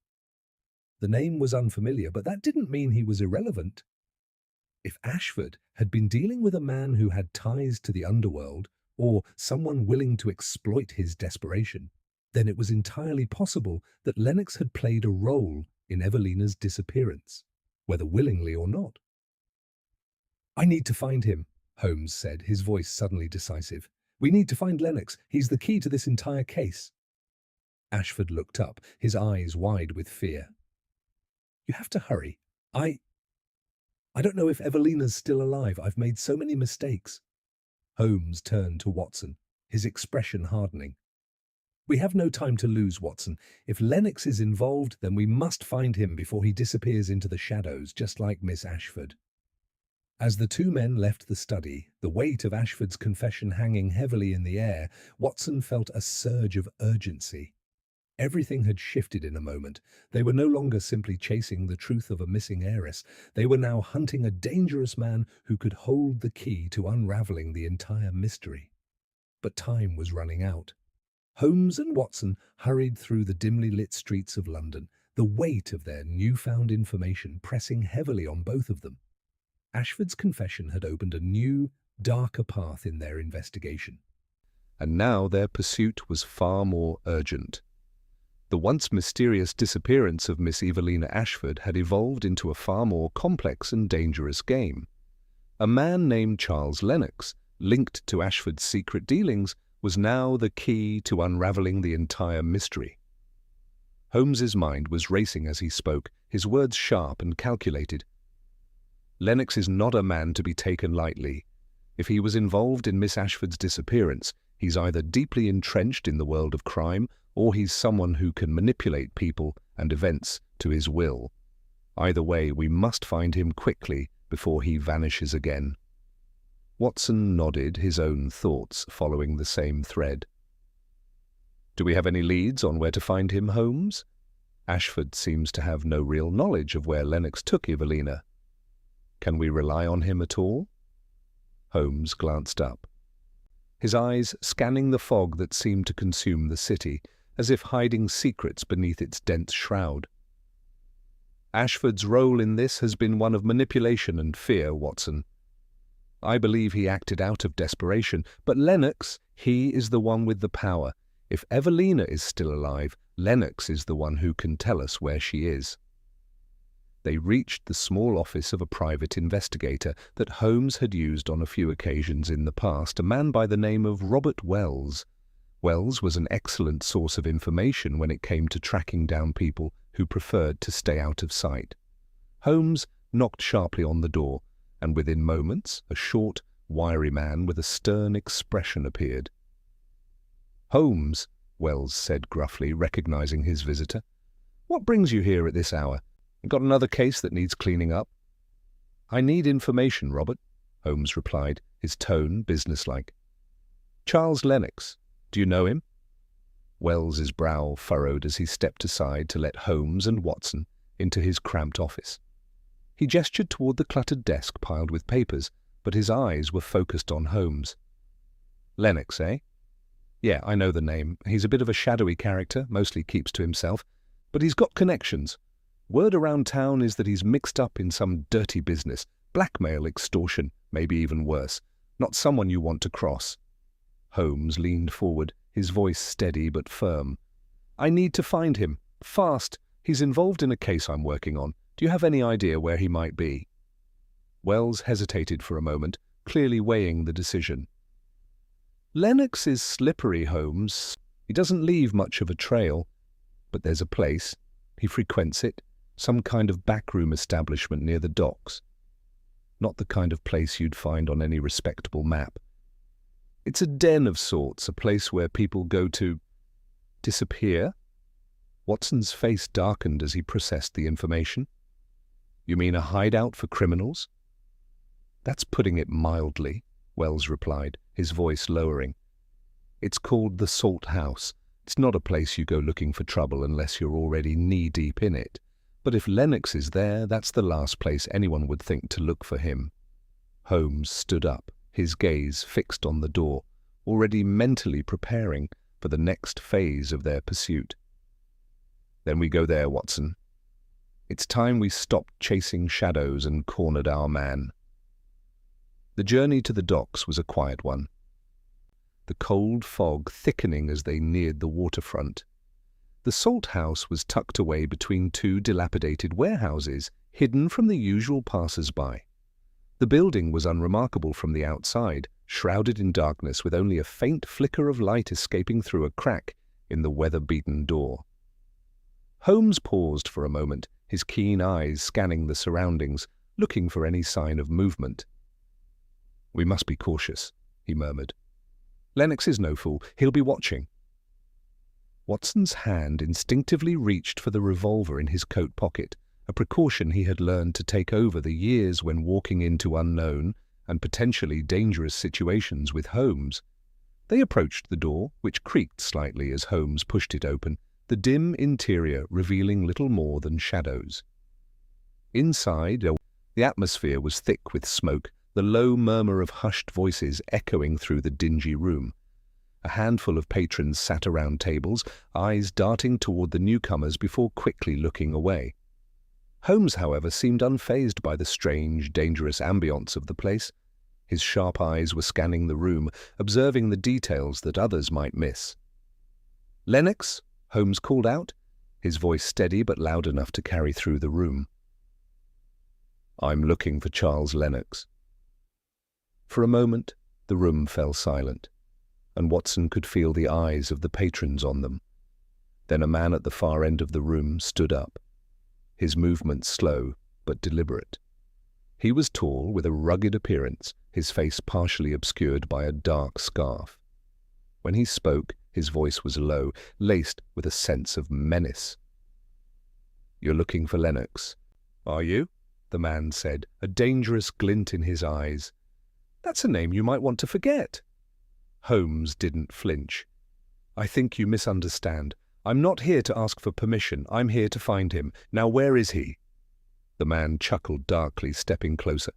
The name was unfamiliar, but that didn't mean he was irrelevant. If Ashford had been dealing with a man who had ties to the underworld, or someone willing to exploit his desperation, then it was entirely possible that Lennox had played a role in Evelina's disappearance, whether willingly or not. I need to find him, Holmes said, his voice suddenly decisive. We need to find Lennox. He's the key to this entire case. Ashford looked up, his eyes wide with fear. You have to hurry. I don't know if Evelina's still alive. I've made so many mistakes. Holmes turned to Watson, his expression hardening. "We have no time to lose, Watson. If Lennox is involved, then we must find him before he disappears into the shadows, just like Miss Ashford." As the two men left the study, the weight of Ashford's confession hanging heavily in the air, Watson felt a surge of urgency. Everything had shifted in a moment. They were no longer simply chasing the truth of a missing heiress. They were now hunting a dangerous man who could hold the key to unraveling the entire mystery. But time was running out. Holmes and Watson hurried through the dimly lit streets of London, the weight of their newfound information pressing heavily on both of them. Ashford's confession had opened a new, darker path in their investigation. And now their pursuit was far more urgent. The once mysterious disappearance of Miss Evelina Ashford had evolved into a far more complex and dangerous game. A man named Charles Lennox, linked to Ashford's secret dealings, was now the key to unraveling the entire mystery. Holmes's mind was racing as he spoke, his words sharp and calculated. Lennox is not a man to be taken lightly. If he was involved in Miss Ashford's disappearance, he's either deeply entrenched in the world of crime, or he's someone who can manipulate people and events to his will. Either way, we must find him quickly before he vanishes again. Watson nodded, his own thoughts following the same thread. "Do we have any leads on where to find him, Holmes? Ashford seems to have no real knowledge of where Lennox took Evelina. Can we rely on him at all?" Holmes glanced up, his eyes scanning the fog that seemed to consume the city, as if hiding secrets beneath its dense shroud. "Ashford's role in this has been one of manipulation and fear, Watson. I believe he acted out of desperation, but Lennox, he is the one with the power. If Evelina is still alive, Lennox is the one who can tell us where she is." They reached the small office of a private investigator that Holmes had used on a few occasions in the past, a man by the name of Robert Wells. Wells was an excellent source of information when it came to tracking down people who preferred to stay out of sight. Holmes knocked sharply on the door, and within moments a short, wiry man with a stern expression appeared. "Holmes," Wells said gruffly, recognizing his visitor, "what brings you here at this hour? Got another case that needs cleaning up?" "I need information, Robert," Holmes replied, his tone businesslike. "Charles Lennox. Do you know him?" Wells's brow furrowed as he stepped aside to let Holmes and Watson into his cramped office. He gestured toward the cluttered desk piled with papers, but his eyes were focused on Holmes. "Lennox, eh? Yeah, I know the name. He's a bit of a shadowy character, mostly keeps to himself, but he's got connections. Word around town is that he's mixed up in some dirty business, blackmail, extortion, maybe even worse. Not someone you want to cross." Holmes leaned forward, his voice steady but firm. "I need to find him. Fast. He's involved in a case I'm working on. Do you have any idea where he might be?" Wells hesitated for a moment, clearly weighing the decision. "Lennox is slippery, Holmes. He doesn't leave much of a trail. But there's a place. He frequents it. Some kind of backroom establishment near the docks. Not the kind of place you'd find on any respectable map. It's a den of sorts, a place where people go to disappear." Watson's face darkened as he processed the information. "You mean a hideout for criminals?" "That's putting it mildly," Wells replied, his voice lowering. "It's called the Salt House. It's not a place you go looking for trouble unless you're already knee-deep in it. But if Lennox is there, that's the last place anyone would think to look for him." Holmes stood up, his gaze fixed on the door, already mentally preparing for the next phase of their pursuit. "Then we go there, Watson. It's time we stopped chasing shadows and cornered our man." The journey to the docks was a quiet one, the cold fog thickening as they neared the waterfront. The Salt House was tucked away between two dilapidated warehouses, hidden from the usual passers-by. The building was unremarkable from the outside, shrouded in darkness with only a faint flicker of light escaping through a crack in the weather-beaten door. Holmes paused for a moment, his keen eyes scanning the surroundings, looking for any sign of movement. "We must be cautious," he murmured. "Lennox is no fool. He'll be watching." Watson's hand instinctively reached for the revolver in his coat pocket, a precaution he had learned to take over the years when walking into unknown and potentially dangerous situations with Holmes. They approached the door, which creaked slightly as Holmes pushed it open, the dim interior revealing little more than shadows. Inside, the atmosphere was thick with smoke, the low murmur of hushed voices echoing through the dingy room. A handful of patrons sat around tables, eyes darting toward the newcomers before quickly looking away. Holmes, however, seemed unfazed by the strange, dangerous ambience of the place. His sharp eyes were scanning the room, observing the details that others might miss. "Lennox?" Holmes called out, his voice steady but loud enough to carry through the room. "I'm looking for Charles Lennox." For a moment, the room fell silent, and Watson could feel the eyes of the patrons on them. Then a man at the far end of the room stood up, his movements slow but deliberate. He was tall, with a rugged appearance, his face partially obscured by a dark scarf. When he spoke, his voice was low, laced with a sense of menace. "You're looking for Lennox, are you?" the man said, a dangerous glint in his eyes. "That's a name you might want to forget." Holmes didn't flinch. "I think you misunderstand. I'm not here to ask for permission. I'm here to find him. Now where is he?" The man chuckled darkly, stepping closer.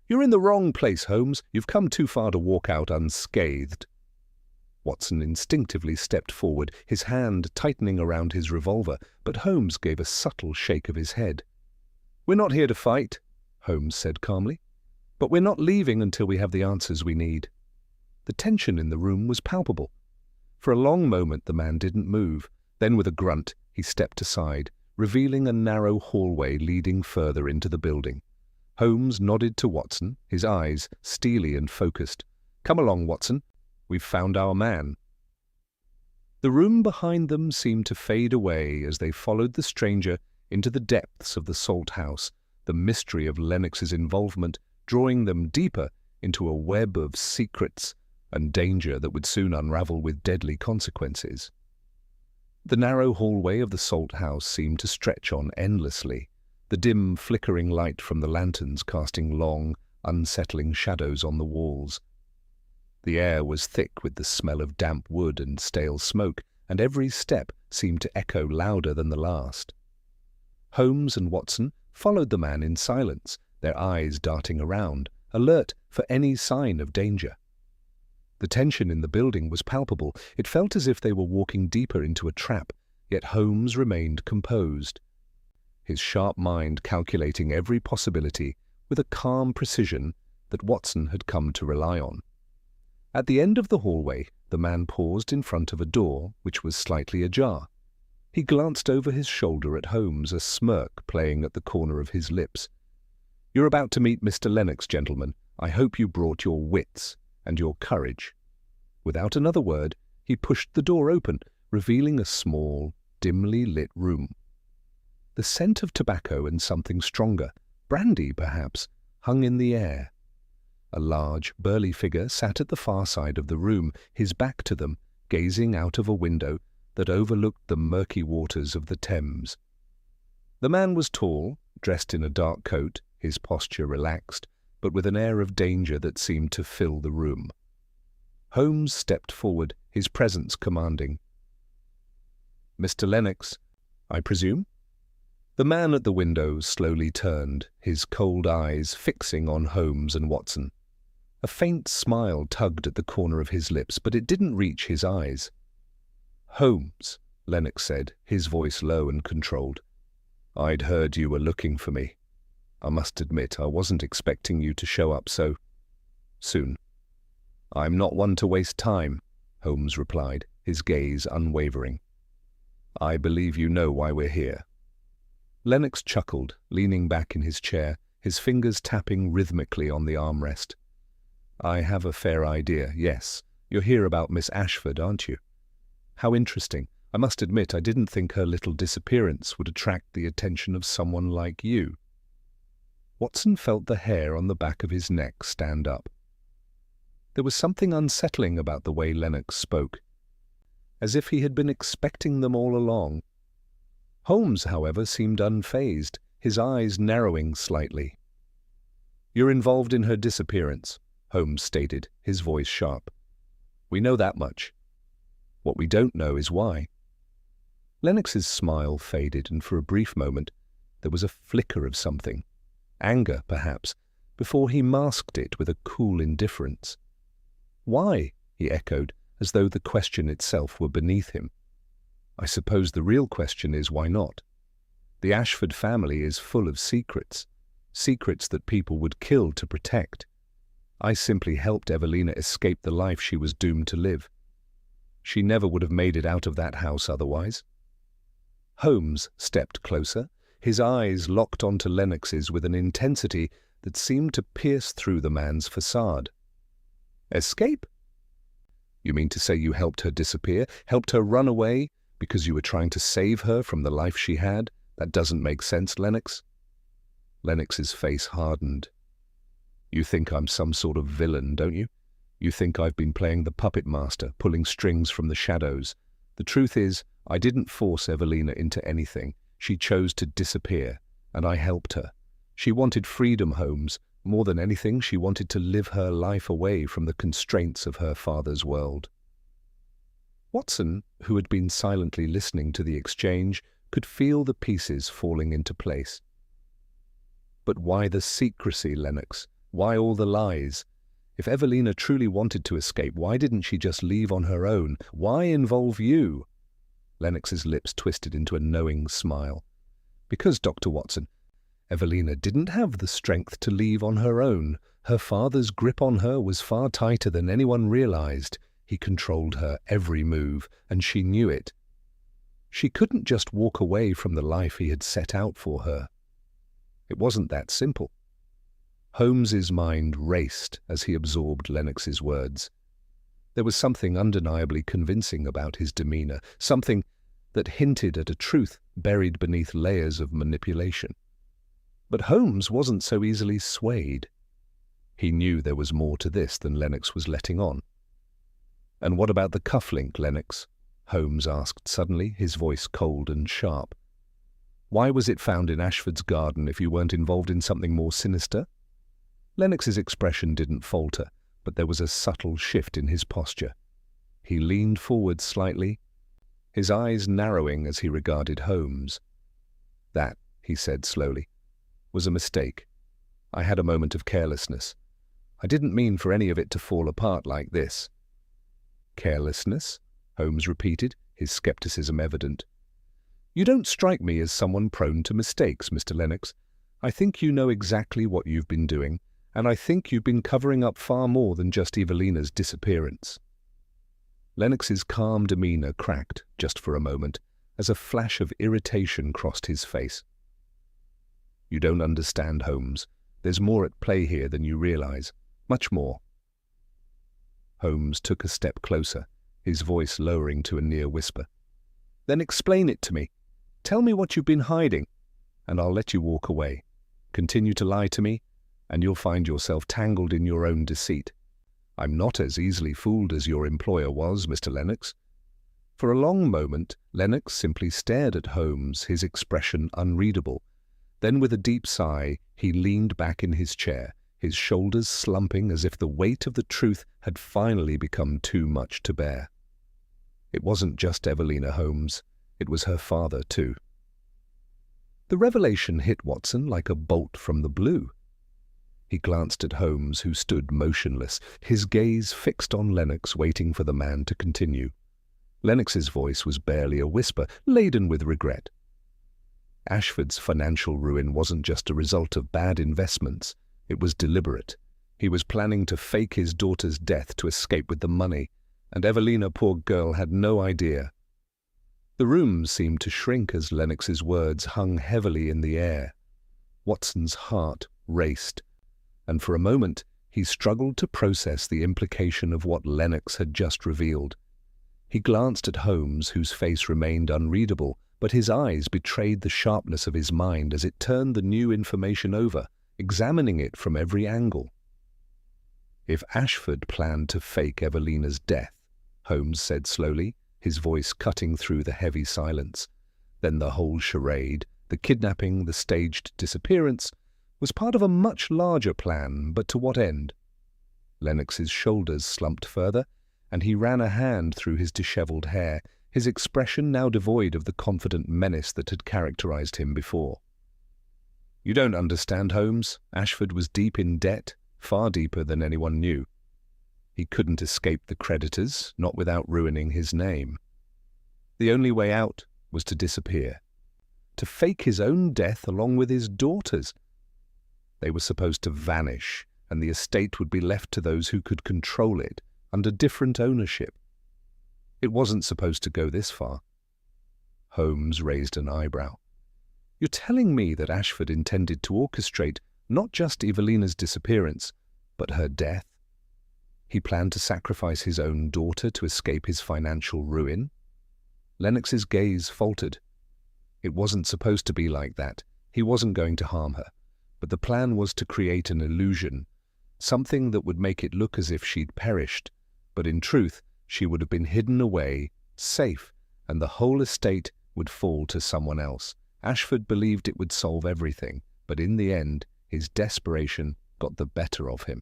"You're in the wrong place, Holmes. You've come too far to walk out unscathed." Watson instinctively stepped forward, his hand tightening around his revolver, but Holmes gave a subtle shake of his head. "We're not here to fight," Holmes said calmly, "but we're not leaving until we have the answers we need." The tension in the room was palpable. For a long moment the man didn't move. Then with a grunt, he stepped aside, revealing a narrow hallway leading further into the building. Holmes nodded to Watson, his eyes steely and focused. "Come along, Watson. We've found our man." The room behind them seemed to fade away as they followed the stranger into the depths of the Salt House, the mystery of Lennox's involvement drawing them deeper into a web of secrets and danger that would soon unravel with deadly consequences. The narrow hallway of the Salt House seemed to stretch on endlessly, the dim, flickering light from the lanterns casting long, unsettling shadows on the walls. The air was thick with the smell of damp wood and stale smoke, and every step seemed to echo louder than the last. Holmes and Watson followed the man in silence, their eyes darting around, alert for any sign of danger. The tension in the building was palpable. It felt as if they were walking deeper into a trap, yet Holmes remained composed, his sharp mind calculating every possibility with a calm precision that Watson had come to rely on. At the end of the hallway, the man paused in front of a door which was slightly ajar. He glanced over his shoulder at Holmes, a smirk playing at the corner of his lips. "You're about to meet Mr. Lennox, gentlemen. I hope you brought your wits and your courage." Without another word, he pushed the door open, revealing a small, dimly lit room. The scent of tobacco and something stronger, brandy perhaps, hung in the air. A large, burly figure sat at the far side of the room, his back to them, gazing out of a window that overlooked the murky waters of the Thames. The man was tall, dressed in a dark coat, his posture relaxed, but with an air of danger that seemed to fill the room. Holmes stepped forward, his presence commanding. "Mr. Lennox, I presume?" The man at the window slowly turned, his cold eyes fixing on Holmes and Watson. A faint smile tugged at the corner of his lips, but it didn't reach his eyes. "Holmes," Lennox said, his voice low and controlled. "I'd heard you were looking for me. I must admit I wasn't expecting you to show up so soon." "I'm not one to waste time," Holmes replied, his gaze unwavering. "I believe you know why we're here." Lennox chuckled, leaning back in his chair, his fingers tapping rhythmically on the armrest. "I have a fair idea, yes. You're here about Miss Ashford, aren't you? How interesting. I must admit I didn't think her little disappearance would attract the attention of someone like you." Watson felt the hair on the back of his neck stand up. There was something unsettling about the way Lennox spoke, as if he had been expecting them all along. Holmes, however, seemed unfazed, his eyes narrowing slightly. "You're involved in her disappearance," Holmes stated, his voice sharp. "We know that much. What we don't know is why." Lennox's smile faded, and for a brief moment there was a flicker of something, anger perhaps, before he masked it with a cool indifference. "Why?" he echoed, as though the question itself were beneath him. "I suppose the real question is why not? The Ashford family is full of secrets, secrets that people would kill to protect. I simply helped Evelina escape the life she was doomed to live. She never would have made it out of that house otherwise." Holmes stepped closer, his eyes locked onto Lennox's with an intensity that seemed to pierce through the man's facade. "Escape? You mean to say you helped her disappear, helped her run away, because you were trying to save her from the life she had? That doesn't make sense, Lennox." Lennox's face hardened. "You think I'm some sort of villain, don't you? You think I've been playing the puppet master, pulling strings from the shadows. The truth is, I didn't force Evelina into anything. She chose to disappear, and I helped her. She wanted freedom, Holmes. More than anything, she wanted to live her life away from the constraints of her father's world." Watson, who had been silently listening to the exchange, could feel the pieces falling into place. "But why the secrecy, Lennox? Why all the lies? If Evelina truly wanted to escape, why didn't she just leave on her own? Why involve you?" Lennox's lips twisted into a knowing smile. "Because, Dr. Watson, Evelina didn't have the strength to leave on her own. Her father's grip on her was far tighter than anyone realized. He controlled her every move, and she knew it. She couldn't just walk away from the life he had set out for her. It wasn't that simple." Holmes's mind raced as he absorbed Lennox's words. There was something undeniably convincing about his demeanor, something that hinted at a truth buried beneath layers of manipulation. But Holmes wasn't so easily swayed. He knew there was more to this than Lennox was letting on. "And what about the cufflink, Lennox?" Holmes asked suddenly, his voice cold and sharp. "Why was it found in Ashford's garden if you weren't involved in something more sinister?" Lennox's expression didn't falter, but there was a subtle shift in his posture. He leaned forward slightly, his eyes narrowing as he regarded Holmes. "That," he said slowly, "was a mistake. I had a moment of carelessness. I didn't mean for any of it to fall apart like this." "Carelessness?" Holmes repeated, his skepticism evident. "You don't strike me as someone prone to mistakes, Mr. Lennox. I think you know exactly what you've been doing, and I think you've been covering up far more than just Evelina's disappearance." Lennox's calm demeanor cracked just for a moment, as a flash of irritation crossed his face. "You don't understand, Holmes. There's more at play here than you realize. Much more." Holmes took a step closer, his voice lowering to a near whisper. "Then explain it to me. Tell me what you've been hiding, and I'll let you walk away. Continue to lie to me, and you'll find yourself tangled in your own deceit. I'm not as easily fooled as your employer was, Mr. Lennox." For a long moment, Lennox simply stared at Holmes, his expression unreadable. Then with a deep sigh, he leaned back in his chair, his shoulders slumping as if the weight of the truth had finally become too much to bear. It wasn't just Evelina, Holmes. It was her father, too. The revelation hit Watson like a bolt from the blue. He glanced at Holmes, who stood motionless, his gaze fixed on Lennox, waiting for the man to continue. Lennox's voice was barely a whisper, laden with regret. Ashford's financial ruin wasn't just a result of bad investments. It was deliberate. He was planning to fake his daughter's death to escape with the money, and Evelina, poor girl, had no idea. The room seemed to shrink as Lennox's words hung heavily in the air. Watson's heart raced, and for a moment he struggled to process the implication of what Lennox had just revealed. He glanced at Holmes, whose face remained unreadable, but his eyes betrayed the sharpness of his mind as it turned the new information over, examining it from every angle. If Ashford planned to fake Evelina's death, Holmes said slowly, his voice cutting through the heavy silence, then the whole charade, the kidnapping, the staged disappearance, was part of a much larger plan, but to what end? Lennox's shoulders slumped further, and he ran a hand through his dishevelled hair, his expression now devoid of the confident menace that had characterized him before. "You don't understand, Holmes. Ashford was deep in debt, far deeper than anyone knew. He couldn't escape the creditors, not without ruining his name. The only way out was to disappear, to fake his own death along with his daughter's. They were supposed to vanish, and the estate would be left to those who could control it, under different ownership. It wasn't supposed to go this far." Holmes raised an eyebrow. "You're telling me that Ashford intended to orchestrate not just Evelina's disappearance, but her death? He planned to sacrifice his own daughter to escape his financial ruin?" Lennox's gaze faltered. It wasn't supposed to be like that. He wasn't going to harm her. But the plan was to create an illusion, something that would make it look as if she'd perished, but in truth she would have been hidden away, safe, and the whole estate would fall to someone else. Ashford believed it would solve everything, but in the end, his desperation got the better of him.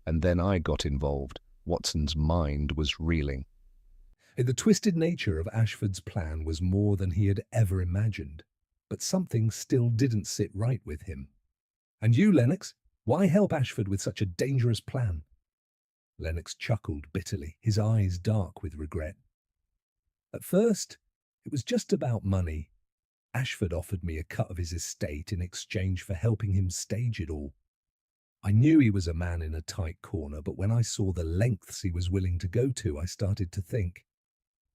And then I got involved. Watson's mind was reeling. The twisted nature of Ashford's plan was more than he had ever imagined, but something still didn't sit right with him. "And you, Lennox, why help Ashford with such a dangerous plan?" Lennox chuckled bitterly, his eyes dark with regret. "At first, it was just about money. Ashford offered me a cut of his estate in exchange for helping him stage it all. I knew he was a man in a tight corner, but when I saw the lengths he was willing to go to, I started to think,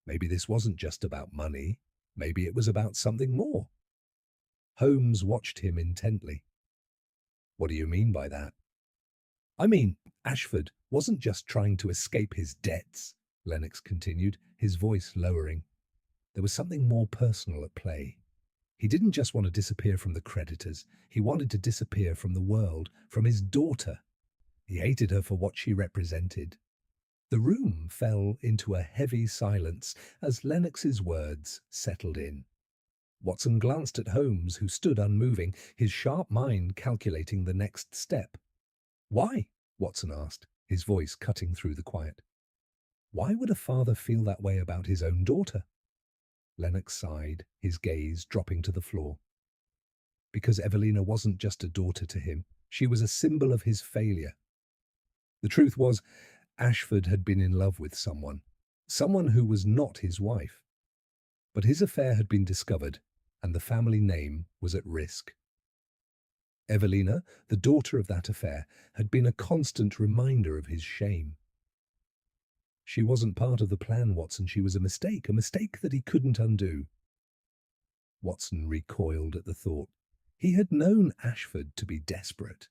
maybe this wasn't just about money, maybe it was about something more." Holmes watched him intently. "What do you mean by that?" "I mean, Ashford wasn't just trying to escape his debts," Lennox continued, his voice lowering. "There was something more personal at play. He didn't just want to disappear from the creditors. He wanted to disappear from the world, from his daughter. He hated her for what she represented." The room fell into a heavy silence as Lennox's words settled in. Watson glanced at Holmes, who stood unmoving, his sharp mind calculating the next step. "Why?" Watson asked, his voice cutting through the quiet. "Why would a father feel that way about his own daughter?" Lennox sighed, his gaze dropping to the floor. "Because Evelina wasn't just a daughter to him. She was a symbol of his failure. The truth was, Ashford had been in love with someone who was not his wife. But his affair had been discovered, and the family name was at risk. Evelina, the daughter of that affair, had been a constant reminder of his shame. She wasn't part of the plan, Watson. She was a mistake that he couldn't undo." Watson recoiled at the thought. He had known Ashford to be desperate,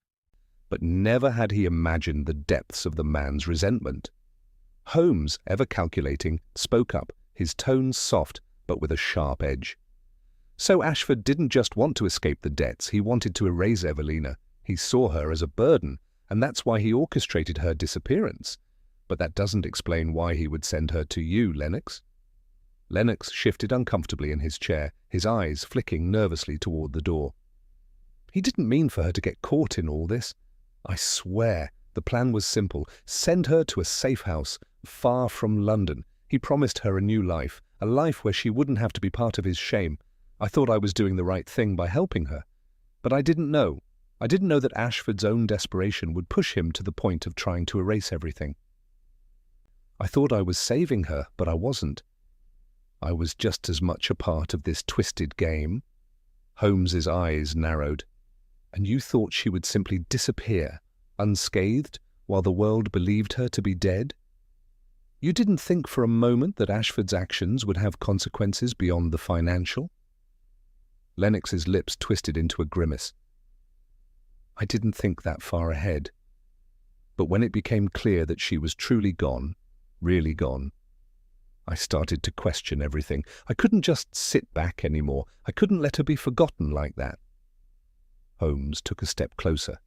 but never had he imagined the depths of the man's resentment. Holmes, ever calculating, spoke up, his tone soft but with a sharp edge. "So Ashford didn't just want to escape the debts, he wanted to erase Evelina. He saw her as a burden, and that's why he orchestrated her disappearance. But that doesn't explain why he would send her to you, Lennox." Lennox shifted uncomfortably in his chair, his eyes flicking nervously toward the door. "He didn't mean for her to get caught in all this. I swear, the plan was simple. Send her to a safe house, far from London. He promised her a new life, a life where she wouldn't have to be part of his shame. I thought I was doing the right thing by helping her. But I didn't know. I didn't know that Ashford's own desperation would push him to the point of trying to erase everything. I thought I was saving her, but I wasn't. I was just as much a part of this twisted game." Holmes's eyes narrowed. "And you thought she would simply disappear, unscathed, while the world believed her to be dead? You didn't think for a moment that Ashford's actions would have consequences beyond the financial?" Lennox's lips twisted into a grimace. "I didn't think that far ahead. But when it became clear that she was truly gone, really gone, I started to question everything. I couldn't just sit back anymore. I couldn't let her be forgotten like that." Holmes took a step closer,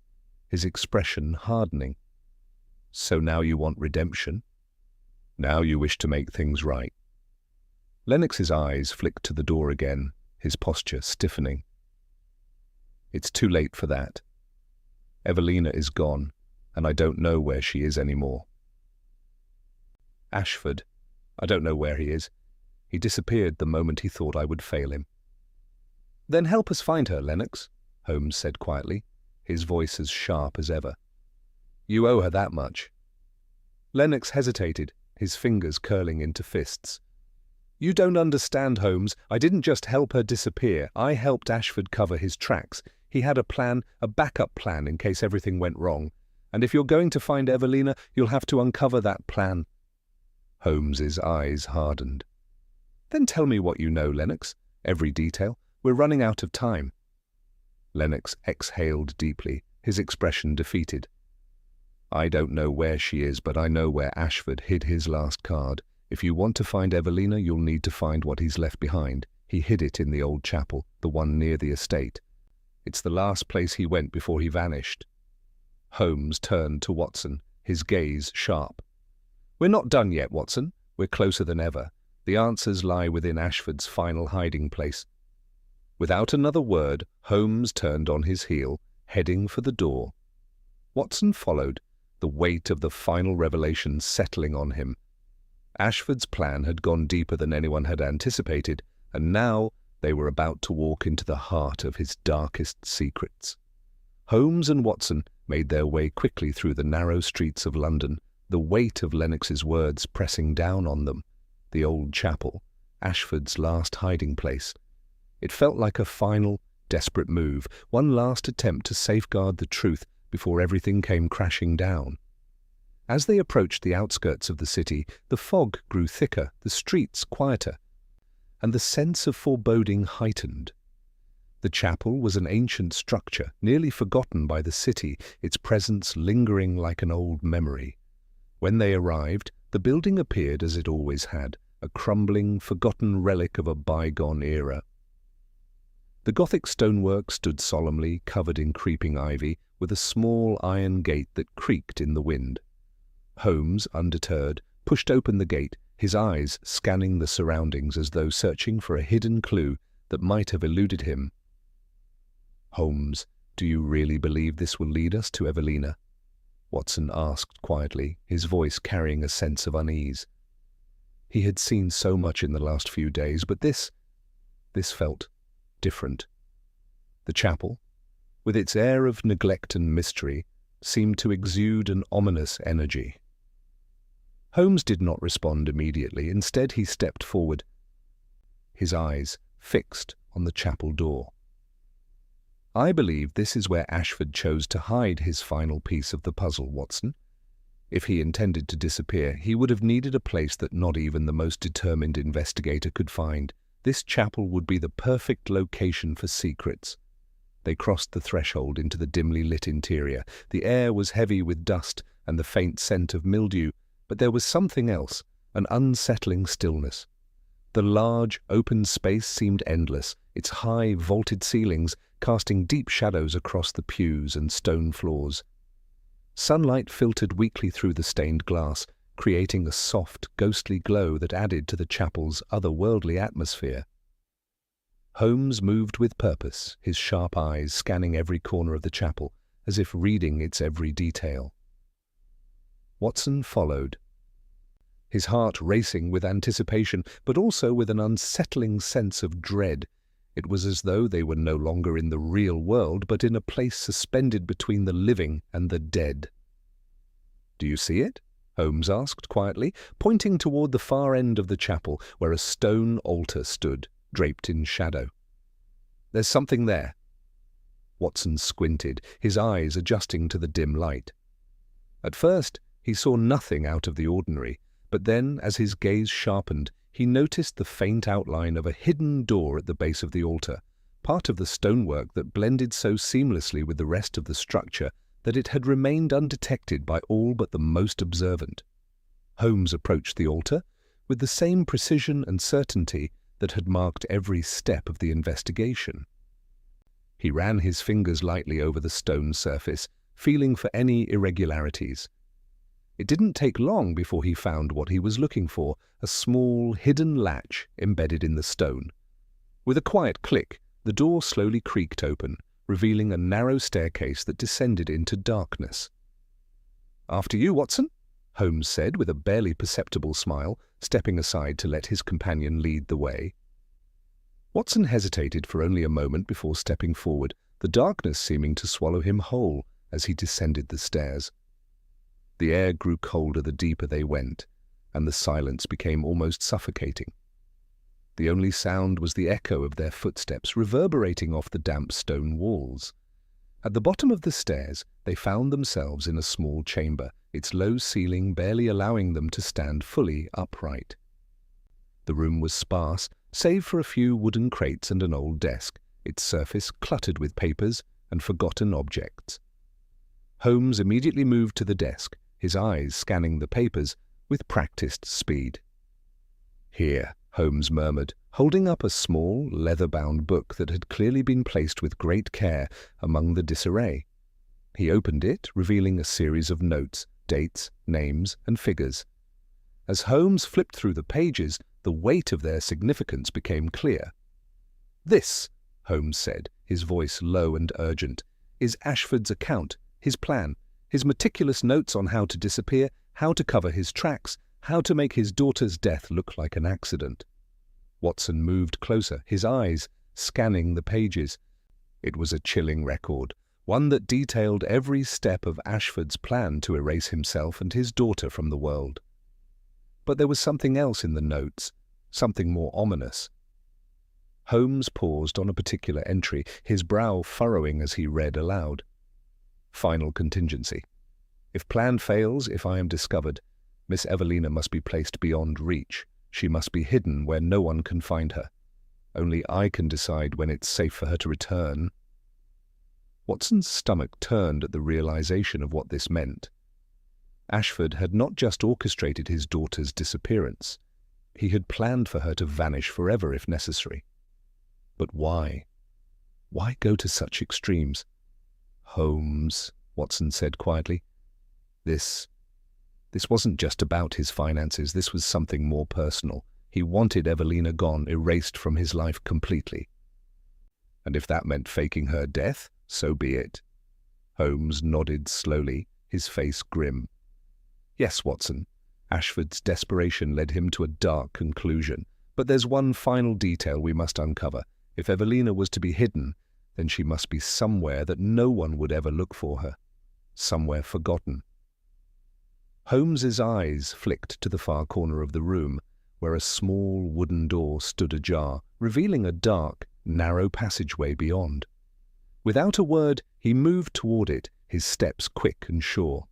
his expression hardening. So now you want redemption? Now you wish to make things right? Lennox's eyes flicked to the door again, his posture stiffening. It's too late for that. Evelina is gone, and I don't know where she is anymore. Ashford. I don't know where he is. He disappeared the moment he thought I would fail him. Then help us find her, Lennox, Holmes said quietly, his voice as sharp as ever. You owe her that much. Lennox hesitated, his fingers curling into fists. You don't understand, Holmes. I didn't just help her disappear. I helped Ashford cover his tracks. He had a plan, a backup plan in case everything went wrong. And if you're going to find Evelina, you'll have to uncover that plan. Holmes's eyes hardened. Then tell me what you know, Lennox. Every detail. We're running out of time. Lennox exhaled deeply, his expression defeated. I don't know where she is, but I know where Ashford hid his last card. If you want to find Evelina, you'll need to find what he's left behind. He hid it in the old chapel, the one near the estate. It's the last place he went before he vanished. Holmes turned to Watson, his gaze sharp. We're not done yet, Watson. We're closer than ever. The answers lie within Ashford's final hiding place. Without another word, Holmes turned on his heel, heading for the door. Watson followed, the weight of the final revelation settling on him. Ashford's plan had gone deeper than anyone had anticipated, and now they were about to walk into the heart of his darkest secrets. Holmes and Watson made their way quickly through the narrow streets of London, the weight of Lennox's words pressing down on them. The old chapel, Ashford's last hiding place. It felt like a final, desperate move, one last attempt to safeguard the truth before everything came crashing down. As they approached the outskirts of the city, the fog grew thicker, the streets quieter, and the sense of foreboding heightened. The chapel was an ancient structure, nearly forgotten by the city, its presence lingering like an old memory. When they arrived, the building appeared as it always had, a crumbling, forgotten relic of a bygone era. The Gothic stonework stood solemnly, covered in creeping ivy, with a small iron gate that creaked in the wind. Holmes, undeterred, pushed open the gate, his eyes scanning the surroundings as though searching for a hidden clue that might have eluded him. Holmes, do you really believe this will lead us to Evelina? Watson asked quietly, his voice carrying a sense of unease. He had seen so much in the last few days, but this felt different. The chapel, with its air of neglect and mystery, seemed to exude an ominous energy. Holmes did not respond immediately. Instead, he stepped forward, his eyes fixed on the chapel door. I believe this is where Ashford chose to hide his final piece of the puzzle, Watson. If he intended to disappear, he would have needed a place that not even the most determined investigator could find. This chapel would be the perfect location for secrets. They crossed the threshold into the dimly lit interior. The air was heavy with dust and the faint scent of mildew, but there was something else, an unsettling stillness. The large, open space seemed endless, its high, vaulted ceilings casting deep shadows across the pews and stone floors. Sunlight filtered weakly through the stained glass, creating a soft, ghostly glow that added to the chapel's otherworldly atmosphere. Holmes moved with purpose, his sharp eyes scanning every corner of the chapel, as if reading its every detail. Watson followed, his heart racing with anticipation, but also with an unsettling sense of dread. It was as though they were no longer in the real world, but in a place suspended between the living and the dead. "Do you see it?" Holmes asked quietly, pointing toward the far end of the chapel, where a stone altar stood, draped in shadow. "There's something there." Watson squinted, his eyes adjusting to the dim light. At first, he saw nothing out of the ordinary, but then, as his gaze sharpened, he noticed the faint outline of a hidden door at the base of the altar, part of the stonework that blended so seamlessly with the rest of the structure that it had remained undetected by all but the most observant. Holmes approached the altar with the same precision and certainty that had marked every step of the investigation. He ran his fingers lightly over the stone surface, feeling for any irregularities. It didn't take long before he found what he was looking for, a small, hidden latch embedded in the stone. With a quiet click, the door slowly creaked open, revealing a narrow staircase that descended into darkness. "After you, Watson," Holmes said with a barely perceptible smile, stepping aside to let his companion lead the way. Watson hesitated for only a moment before stepping forward, the darkness seeming to swallow him whole as he descended the stairs. The air grew colder the deeper they went, and the silence became almost suffocating. The only sound was the echo of their footsteps reverberating off the damp stone walls. At the bottom of the stairs, they found themselves in a small chamber, its low ceiling barely allowing them to stand fully upright. The room was sparse, save for a few wooden crates and an old desk, its surface cluttered with papers and forgotten objects. Holmes immediately moved to the desk, his eyes scanning the papers with practiced speed. "Here," Holmes murmured, holding up a small, leather-bound book that had clearly been placed with great care among the disarray. He opened it, revealing a series of notes, dates, names, and figures. As Holmes flipped through the pages, the weight of their significance became clear. "This," Holmes said, his voice low and urgent, "is Ashford's account, his plan, his meticulous notes on how to disappear, how to cover his tracks, how to make his daughter's death look like an accident." Watson moved closer, his eyes scanning the pages. It was a chilling record, one that detailed every step of Ashford's plan to erase himself and his daughter from the world. But there was something else in the notes, something more ominous. Holmes paused on a particular entry, his brow furrowing as he read aloud. "Final contingency. If plan fails, if I am discovered, Miss Evelina must be placed beyond reach. She must be hidden where no one can find her. Only I can decide when it's safe for her to return." Watson's stomach turned at the realization of what this meant. Ashford had not just orchestrated his daughter's disappearance. He had planned for her to vanish forever if necessary. But why? Why go to such extremes? "Holmes," Watson said quietly, This wasn't just about his finances. This was something more personal. He wanted Evelina gone, erased from his life completely. And if that meant faking her death, so be it. Holmes nodded slowly, his face grim. "Yes, Watson." Ashford's desperation led him to a dark conclusion. "But there's one final detail we must uncover. If Evelina was to be hidden, then she must be somewhere that no one would ever look for her. Somewhere forgotten." Holmes's eyes flicked to the far corner of the room, where a small wooden door stood ajar, revealing a dark, narrow passageway beyond. Without a word, he moved toward it, his steps quick and sure.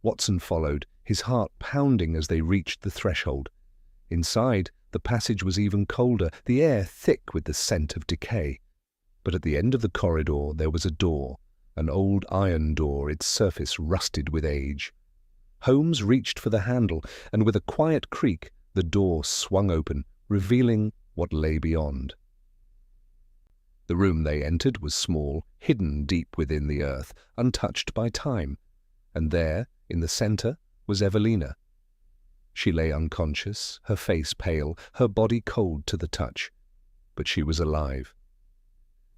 Watson followed, his heart pounding as they reached the threshold. Inside, the passage was even colder, the air thick with the scent of decay. But at the end of the corridor there was a door, an old iron door, its surface rusted with age. Holmes reached for the handle, and with a quiet creak, the door swung open, revealing what lay beyond. The room they entered was small, hidden deep within the earth, untouched by time, and there, in the center, was Evelina. She lay unconscious, her face pale, her body cold to the touch, but she was alive.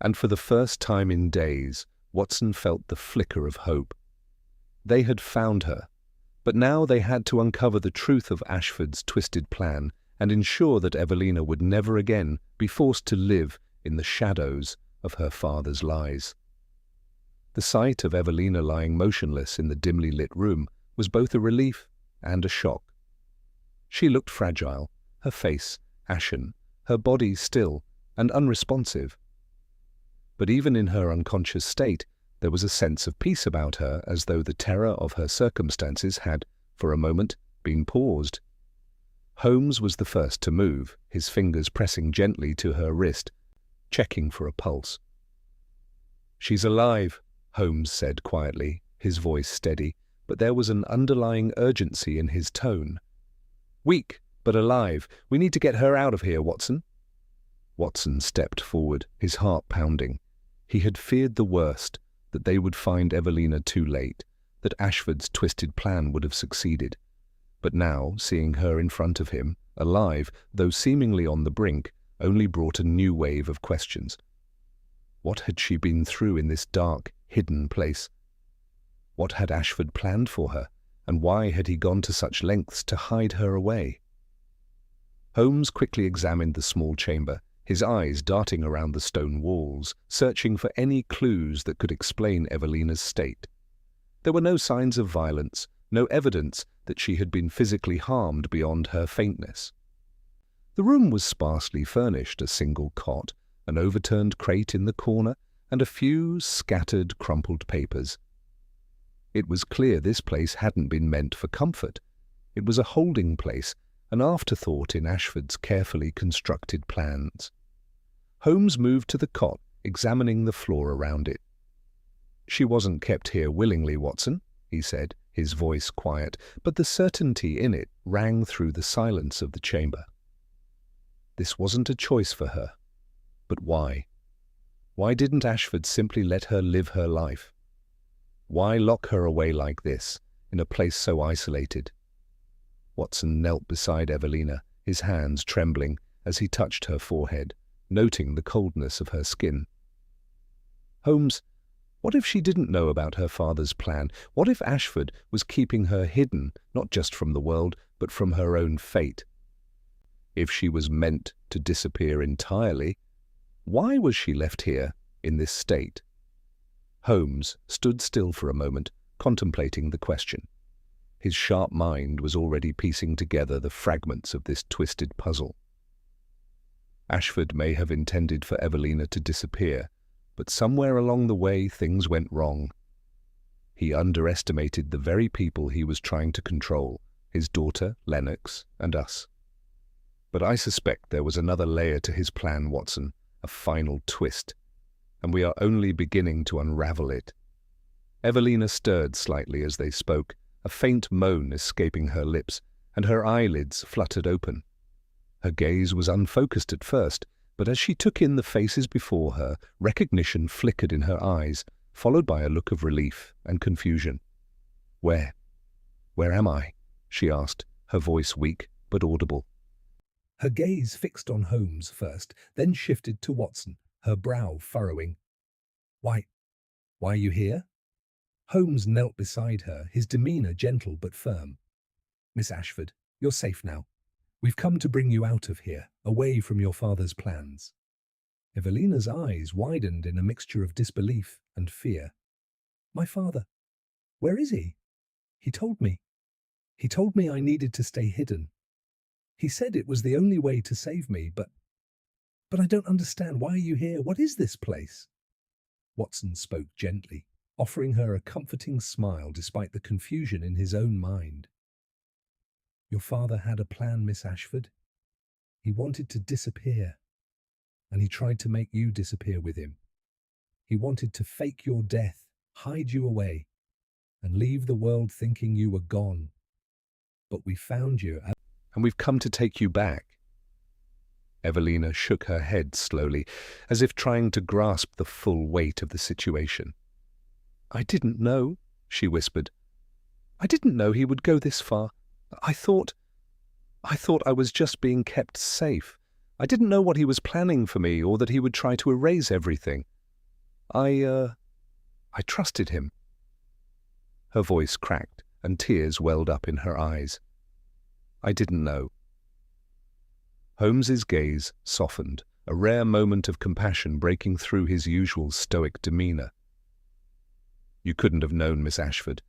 And for the first time in days, Watson felt the flicker of hope. They had found her, but now they had to uncover the truth of Ashford's twisted plan and ensure that Evelina would never again be forced to live in the shadows of her father's lies. The sight of Evelina lying motionless in the dimly lit room was both a relief and a shock. She looked fragile, her face ashen, her body still and unresponsive. But even in her unconscious state, there was a sense of peace about her, as though the terror of her circumstances had, for a moment, been paused. Holmes was the first to move, his fingers pressing gently to her wrist, checking for a pulse. "She's alive," Holmes said quietly, his voice steady, but there was an underlying urgency in his tone. "Weak, but alive. We need to get her out of here, Watson." Watson stepped forward, his heart pounding. He had feared the worst, that they would find Evelina too late, that Ashford's twisted plan would have succeeded. But now, seeing her in front of him, alive, though seemingly on the brink, only brought a new wave of questions. What had she been through in this dark, hidden place? What had Ashford planned for her, and why had he gone to such lengths to hide her away? Holmes quickly examined the small chamber, his eyes darting around the stone walls, searching for any clues that could explain Evelina's state. There were no signs of violence, no evidence that she had been physically harmed beyond her faintness. The room was sparsely furnished, a single cot, an overturned crate in the corner, and a few scattered, crumpled papers. It was clear this place hadn't been meant for comfort. It was a holding place, an afterthought in Ashford's carefully constructed plans. Holmes moved to the cot, examining the floor around it. "She wasn't kept here willingly, Watson," he said, his voice quiet, but the certainty in it rang through the silence of the chamber. This wasn't a choice for her. But why? Why didn't Ashford simply let her live her life? Why lock her away like this, in a place so isolated? Watson knelt beside Evelina, his hands trembling as he touched her forehead, noting the coldness of her skin. "Holmes, what if she didn't know about her father's plan? What if Ashford was keeping her hidden, not just from the world, but from her own fate? If she was meant to disappear entirely, why was she left here in this state?" Holmes stood still for a moment, contemplating the question. His sharp mind was already piecing together the fragments of this twisted puzzle. Ashford may have intended for Evelina to disappear, but somewhere along the way things went wrong. He underestimated the very people he was trying to control, his daughter, Lennox, and us. But I suspect there was another layer to his plan, Watson, a final twist, and we are only beginning to unravel it. Evelina stirred slightly as they spoke, a faint moan escaping her lips, and her eyelids fluttered open. Her gaze was unfocused at first, but as she took in the faces before her, recognition flickered in her eyes, followed by a look of relief and confusion. Where am I?" she asked, her voice weak but audible. Her gaze fixed on Holmes first, then shifted to Watson, her brow furrowing. Why are you here?" Holmes knelt beside her, his demeanor gentle but firm. "Miss Ashford, you're safe now. We've come to bring you out of here, away from your father's plans." Evelina's eyes widened in a mixture of disbelief and fear. "My father? Where is he? He told me I needed to stay hidden. He said it was the only way to save me, but I don't understand. Why are you here? What is this place?" Watson spoke gently, offering her a comforting smile despite the confusion in his own mind. "Your father had a plan, Miss Ashford. He wanted to disappear, and he tried to make you disappear with him. He wanted to fake your death, hide you away, and leave the world thinking you were gone. But we found you, and we've come to take you back." Evelina shook her head slowly, as if trying to grasp the full weight of the situation. "I didn't know," she whispered. "I didn't know he would go this far. I thought I was just being kept safe. I didn't know what he was planning for me, or that he would try to erase everything. I trusted him." Her voice cracked, and tears welled up in her eyes. "I didn't know." Holmes's gaze softened, a rare moment of compassion breaking through his usual stoic demeanor. "You couldn't have known, Miss Ashford.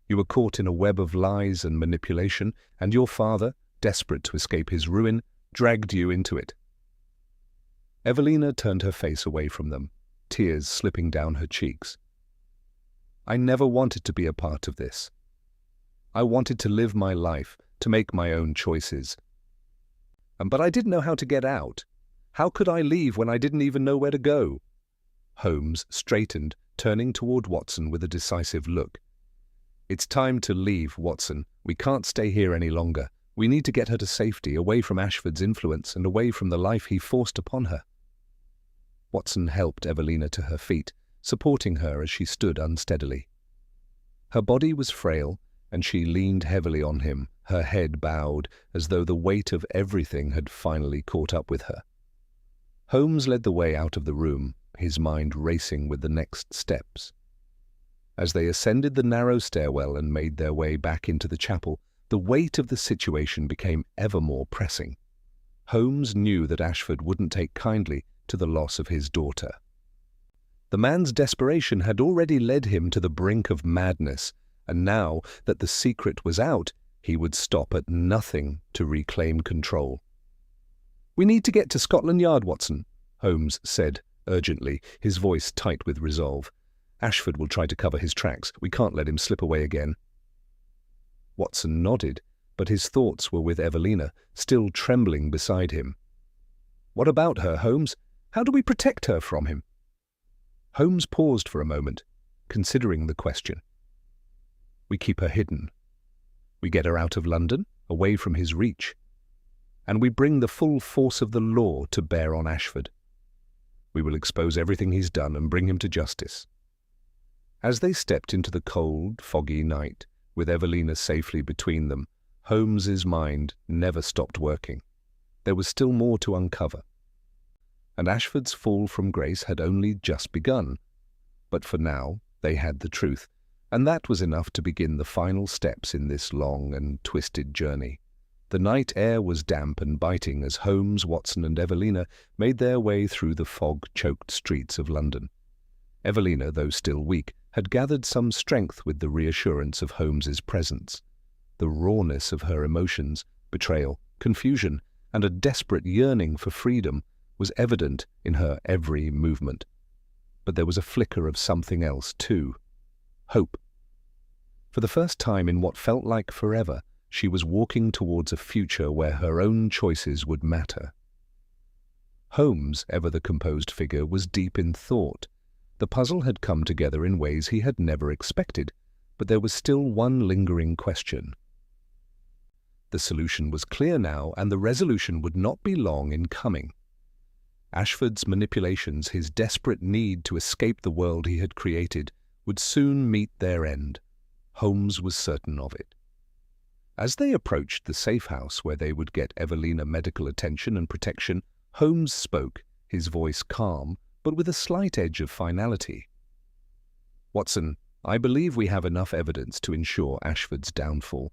You were caught in a web of lies and manipulation, and your father, desperate to escape his ruin, dragged you into it." Evelina turned her face away from them, tears slipping down her cheeks. "I never wanted to be a part of this. I wanted to live my life, to make my own choices. But I didn't know how to get out. How could I leave when I didn't even know where to go?" Holmes straightened, turning toward Watson with a decisive look. "It's time to leave, Watson. We can't stay here any longer. We need to get her to safety, away from Ashford's influence and away from the life he forced upon her." Watson helped Evelina to her feet, supporting her as she stood unsteadily. Her body was frail, and she leaned heavily on him, her head bowed, as though the weight of everything had finally caught up with her. Holmes led the way out of the room, his mind racing with the next steps. As they ascended the narrow stairwell and made their way back into the chapel, the weight of the situation became ever more pressing. Holmes knew that Ashford wouldn't take kindly to the loss of his daughter. The man's desperation had already led him to the brink of madness, and now that the secret was out, he would stop at nothing to reclaim control. "We need to get to Scotland Yard, Watson," Holmes said urgently, his voice tight with resolve. "Ashford will try to cover his tracks. We can't let him slip away again." Watson nodded, but his thoughts were with Evelina, still trembling beside him. "What about her, Holmes? How do we protect her from him?" Holmes paused for a moment, considering the question. "We keep her hidden. We get her out of London, away from his reach. And we bring the full force of the law to bear on Ashford. We will expose everything he's done and bring him to justice." As they stepped into the cold, foggy night, with Evelina safely between them, Holmes's mind never stopped working. There was still more to uncover. And Ashford's fall from grace had only just begun. But for now, they had the truth, and that was enough to begin the final steps in this long and twisted journey. The night air was damp and biting as Holmes, Watson, and Evelina made their way through the fog-choked streets of London. Evelina, though still weak, had gathered some strength with the reassurance of Holmes's presence. The rawness of her emotions, betrayal, confusion, and a desperate yearning for freedom was evident in her every movement. But there was a flicker of something else, too. Hope. For the first time in what felt like forever, she was walking towards a future where her own choices would matter. Holmes, ever the composed figure, was deep in thought. The puzzle had come together in ways he had never expected, but there was still one lingering question. The solution was clear now, and the resolution would not be long in coming. Ashford's manipulations, his desperate need to escape the world he had created, would soon meet their end. Holmes was certain of it. As they approached the safe house where they would get Evelina medical attention and protection, Holmes spoke, his voice calm, but with a slight edge of finality. "Watson, I believe we have enough evidence to ensure Ashford's downfall.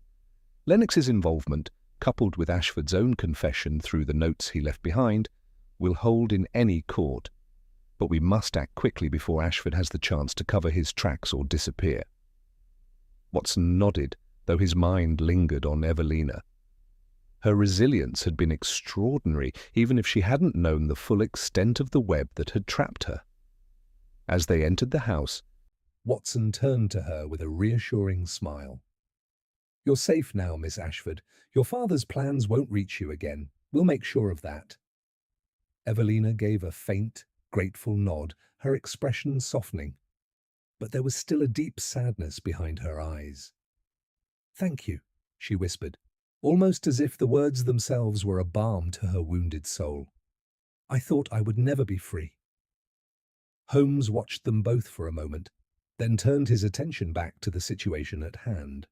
Lennox's involvement, coupled with Ashford's own confession through the notes he left behind, will hold in any court. But we must act quickly before Ashford has the chance to cover his tracks or disappear." Watson nodded, though his mind lingered on Evelina. Her resilience had been extraordinary, even if she hadn't known the full extent of the web that had trapped her. As they entered the house, Watson turned to her with a reassuring smile. "You're safe now, Miss Ashford. Your father's plans won't reach you again. We'll make sure of that." Evelina gave a faint, grateful nod, her expression softening. But there was still a deep sadness behind her eyes. "Thank you," she whispered, almost as if the words themselves were a balm to her wounded soul. "I thought I would never be free." Holmes watched them both for a moment, then turned his attention back to the situation at hand.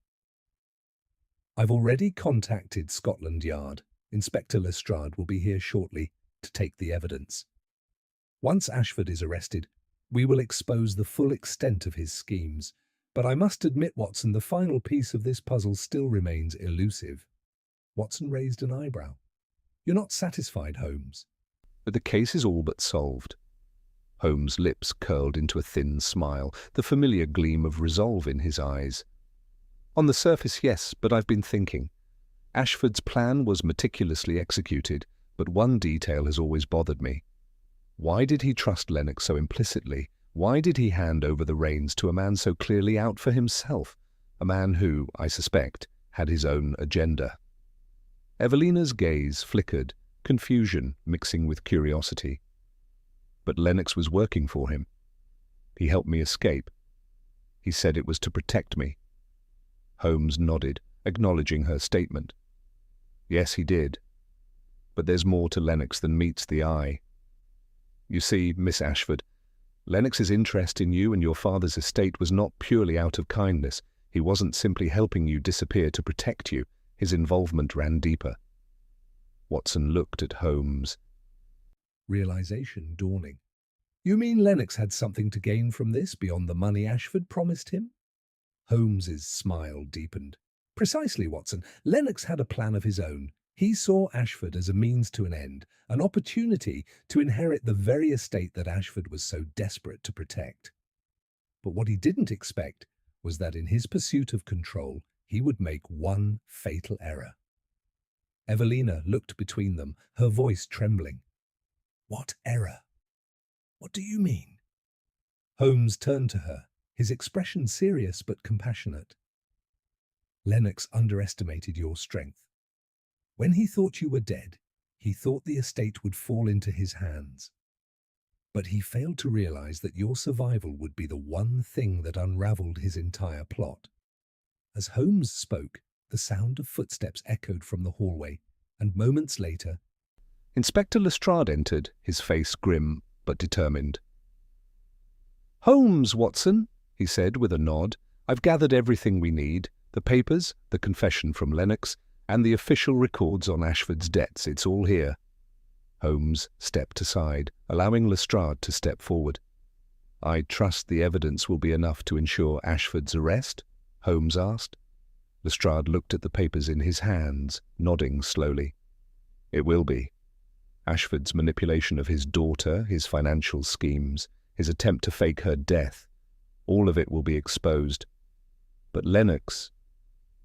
"I've already contacted Scotland Yard. Inspector Lestrade will be here shortly to take the evidence. Once Ashford is arrested, we will expose the full extent of his schemes. But I must admit, Watson, the final piece of this puzzle still remains elusive." Watson raised an eyebrow. "You're not satisfied, Holmes?" "But the case is all but solved." Holmes' lips curled into a thin smile, the familiar gleam of resolve in his eyes. "On the surface, yes, but I've been thinking. Ashford's plan was meticulously executed, but one detail has always bothered me. Why did he trust Lennox so implicitly? Why did he hand over the reins to a man so clearly out for himself, a man who, I suspect, had his own agenda?" Evelina's gaze flickered, confusion mixing with curiosity. "But Lennox was working for him. He helped me escape. He said it was to protect me." Holmes nodded, acknowledging her statement. "Yes, he did. But there's more to Lennox than meets the eye. You see, Miss Ashford, Lennox's interest in you and your father's estate was not purely out of kindness. He wasn't simply helping you disappear to protect you. His involvement ran deeper. Watson looked at Holmes. Realization dawning. You mean Lennox had something to gain from this beyond the money Ashford promised him? Holmes's smile deepened. Precisely, Watson. Lennox had a plan of his own. He saw Ashford as a means to an end, an opportunity to inherit the very estate that Ashford was so desperate to protect. But what he didn't expect was that in his pursuit of control, he would make one fatal error. Evelina looked between them, her voice trembling. What error? What do you mean? Holmes turned to her, his expression serious but compassionate. Lennox underestimated your strength. When he thought you were dead, he thought the estate would fall into his hands. But he failed to realize that your survival would be the one thing that unraveled his entire plot. As Holmes spoke, the sound of footsteps echoed from the hallway, and moments later, Inspector Lestrade entered, his face grim but determined. Holmes, Watson, he said with a nod. I've gathered everything we need. The papers, the confession from Lennox, and the official records on Ashford's debts. It's all here. Holmes stepped aside, allowing Lestrade to step forward. I trust the evidence will be enough to ensure Ashford's arrest? Holmes asked. Lestrade looked at the papers in his hands, nodding slowly. It will be. Ashford's manipulation of his daughter, his financial schemes, his attempt to fake her death, all of it will be exposed. But Lennox,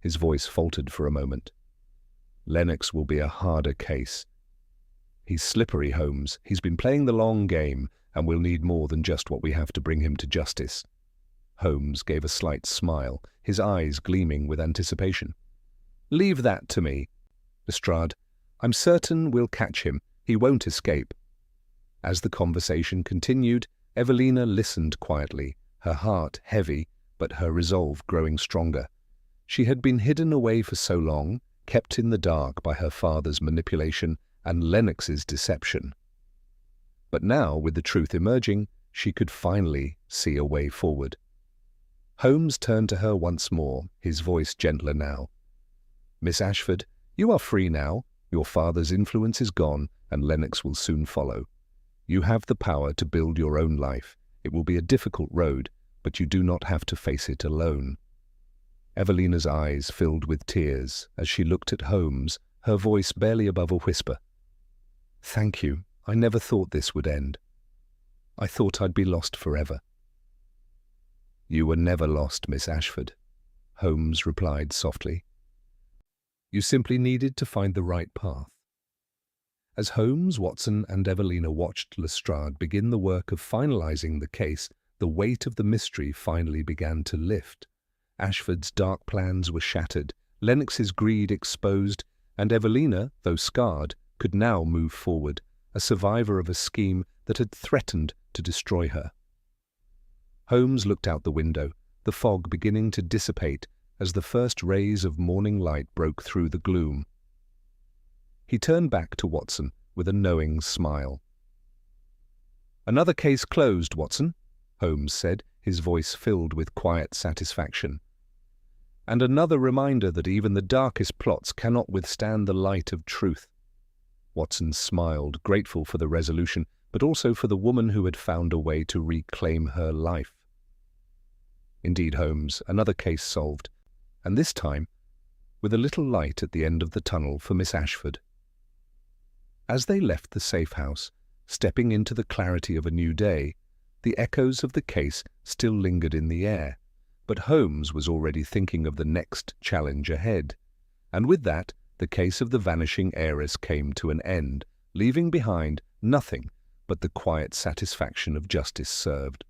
his voice faltered for a moment. Lennox will be a harder case. He's slippery, Holmes. He's been playing the long game, and we'll need more than just what we have to bring him to justice. Holmes gave a slight smile, his eyes gleaming with anticipation. Leave that to me, Lestrade. I'm certain we'll catch him. He won't escape. As the conversation continued, Evelina listened quietly, her heart heavy, but her resolve growing stronger. She had been hidden away for so long, kept in the dark by her father's manipulation and Lennox's deception. But now, with the truth emerging, she could finally see a way forward. Holmes turned to her once more, his voice gentler now. Miss Ashford, you are free now. Your father's influence is gone, and Lennox will soon follow. You have the power to build your own life. It will be a difficult road, but you do not have to face it alone. Evelina's eyes filled with tears as she looked at Holmes, her voice barely above a whisper. Thank you. I never thought this would end. I thought I'd be lost forever. You were never lost, Miss Ashford, Holmes replied softly. You simply needed to find the right path. As Holmes, Watson, and Evelina watched Lestrade begin the work of finalizing the case, the weight of the mystery finally began to lift. Ashford's dark plans were shattered, Lennox's greed exposed, and Evelina, though scarred, could now move forward, a survivor of a scheme that had threatened to destroy her. Holmes looked out the window, the fog beginning to dissipate as the first rays of morning light broke through the gloom. He turned back to Watson with a knowing smile. Another case closed, Watson, Holmes said, his voice filled with quiet satisfaction. And another reminder that even the darkest plots cannot withstand the light of truth. Watson smiled, grateful for the resolution, but also for the woman who had found a way to reclaim her life. Indeed, Holmes, another case solved, and this time with a little light at the end of the tunnel for Miss Ashford. As they left the safe house, stepping into the clarity of a new day, the echoes of the case still lingered in the air, but Holmes was already thinking of the next challenge ahead. And with that, the case of the vanishing heiress came to an end, leaving behind nothing but the quiet satisfaction of justice served.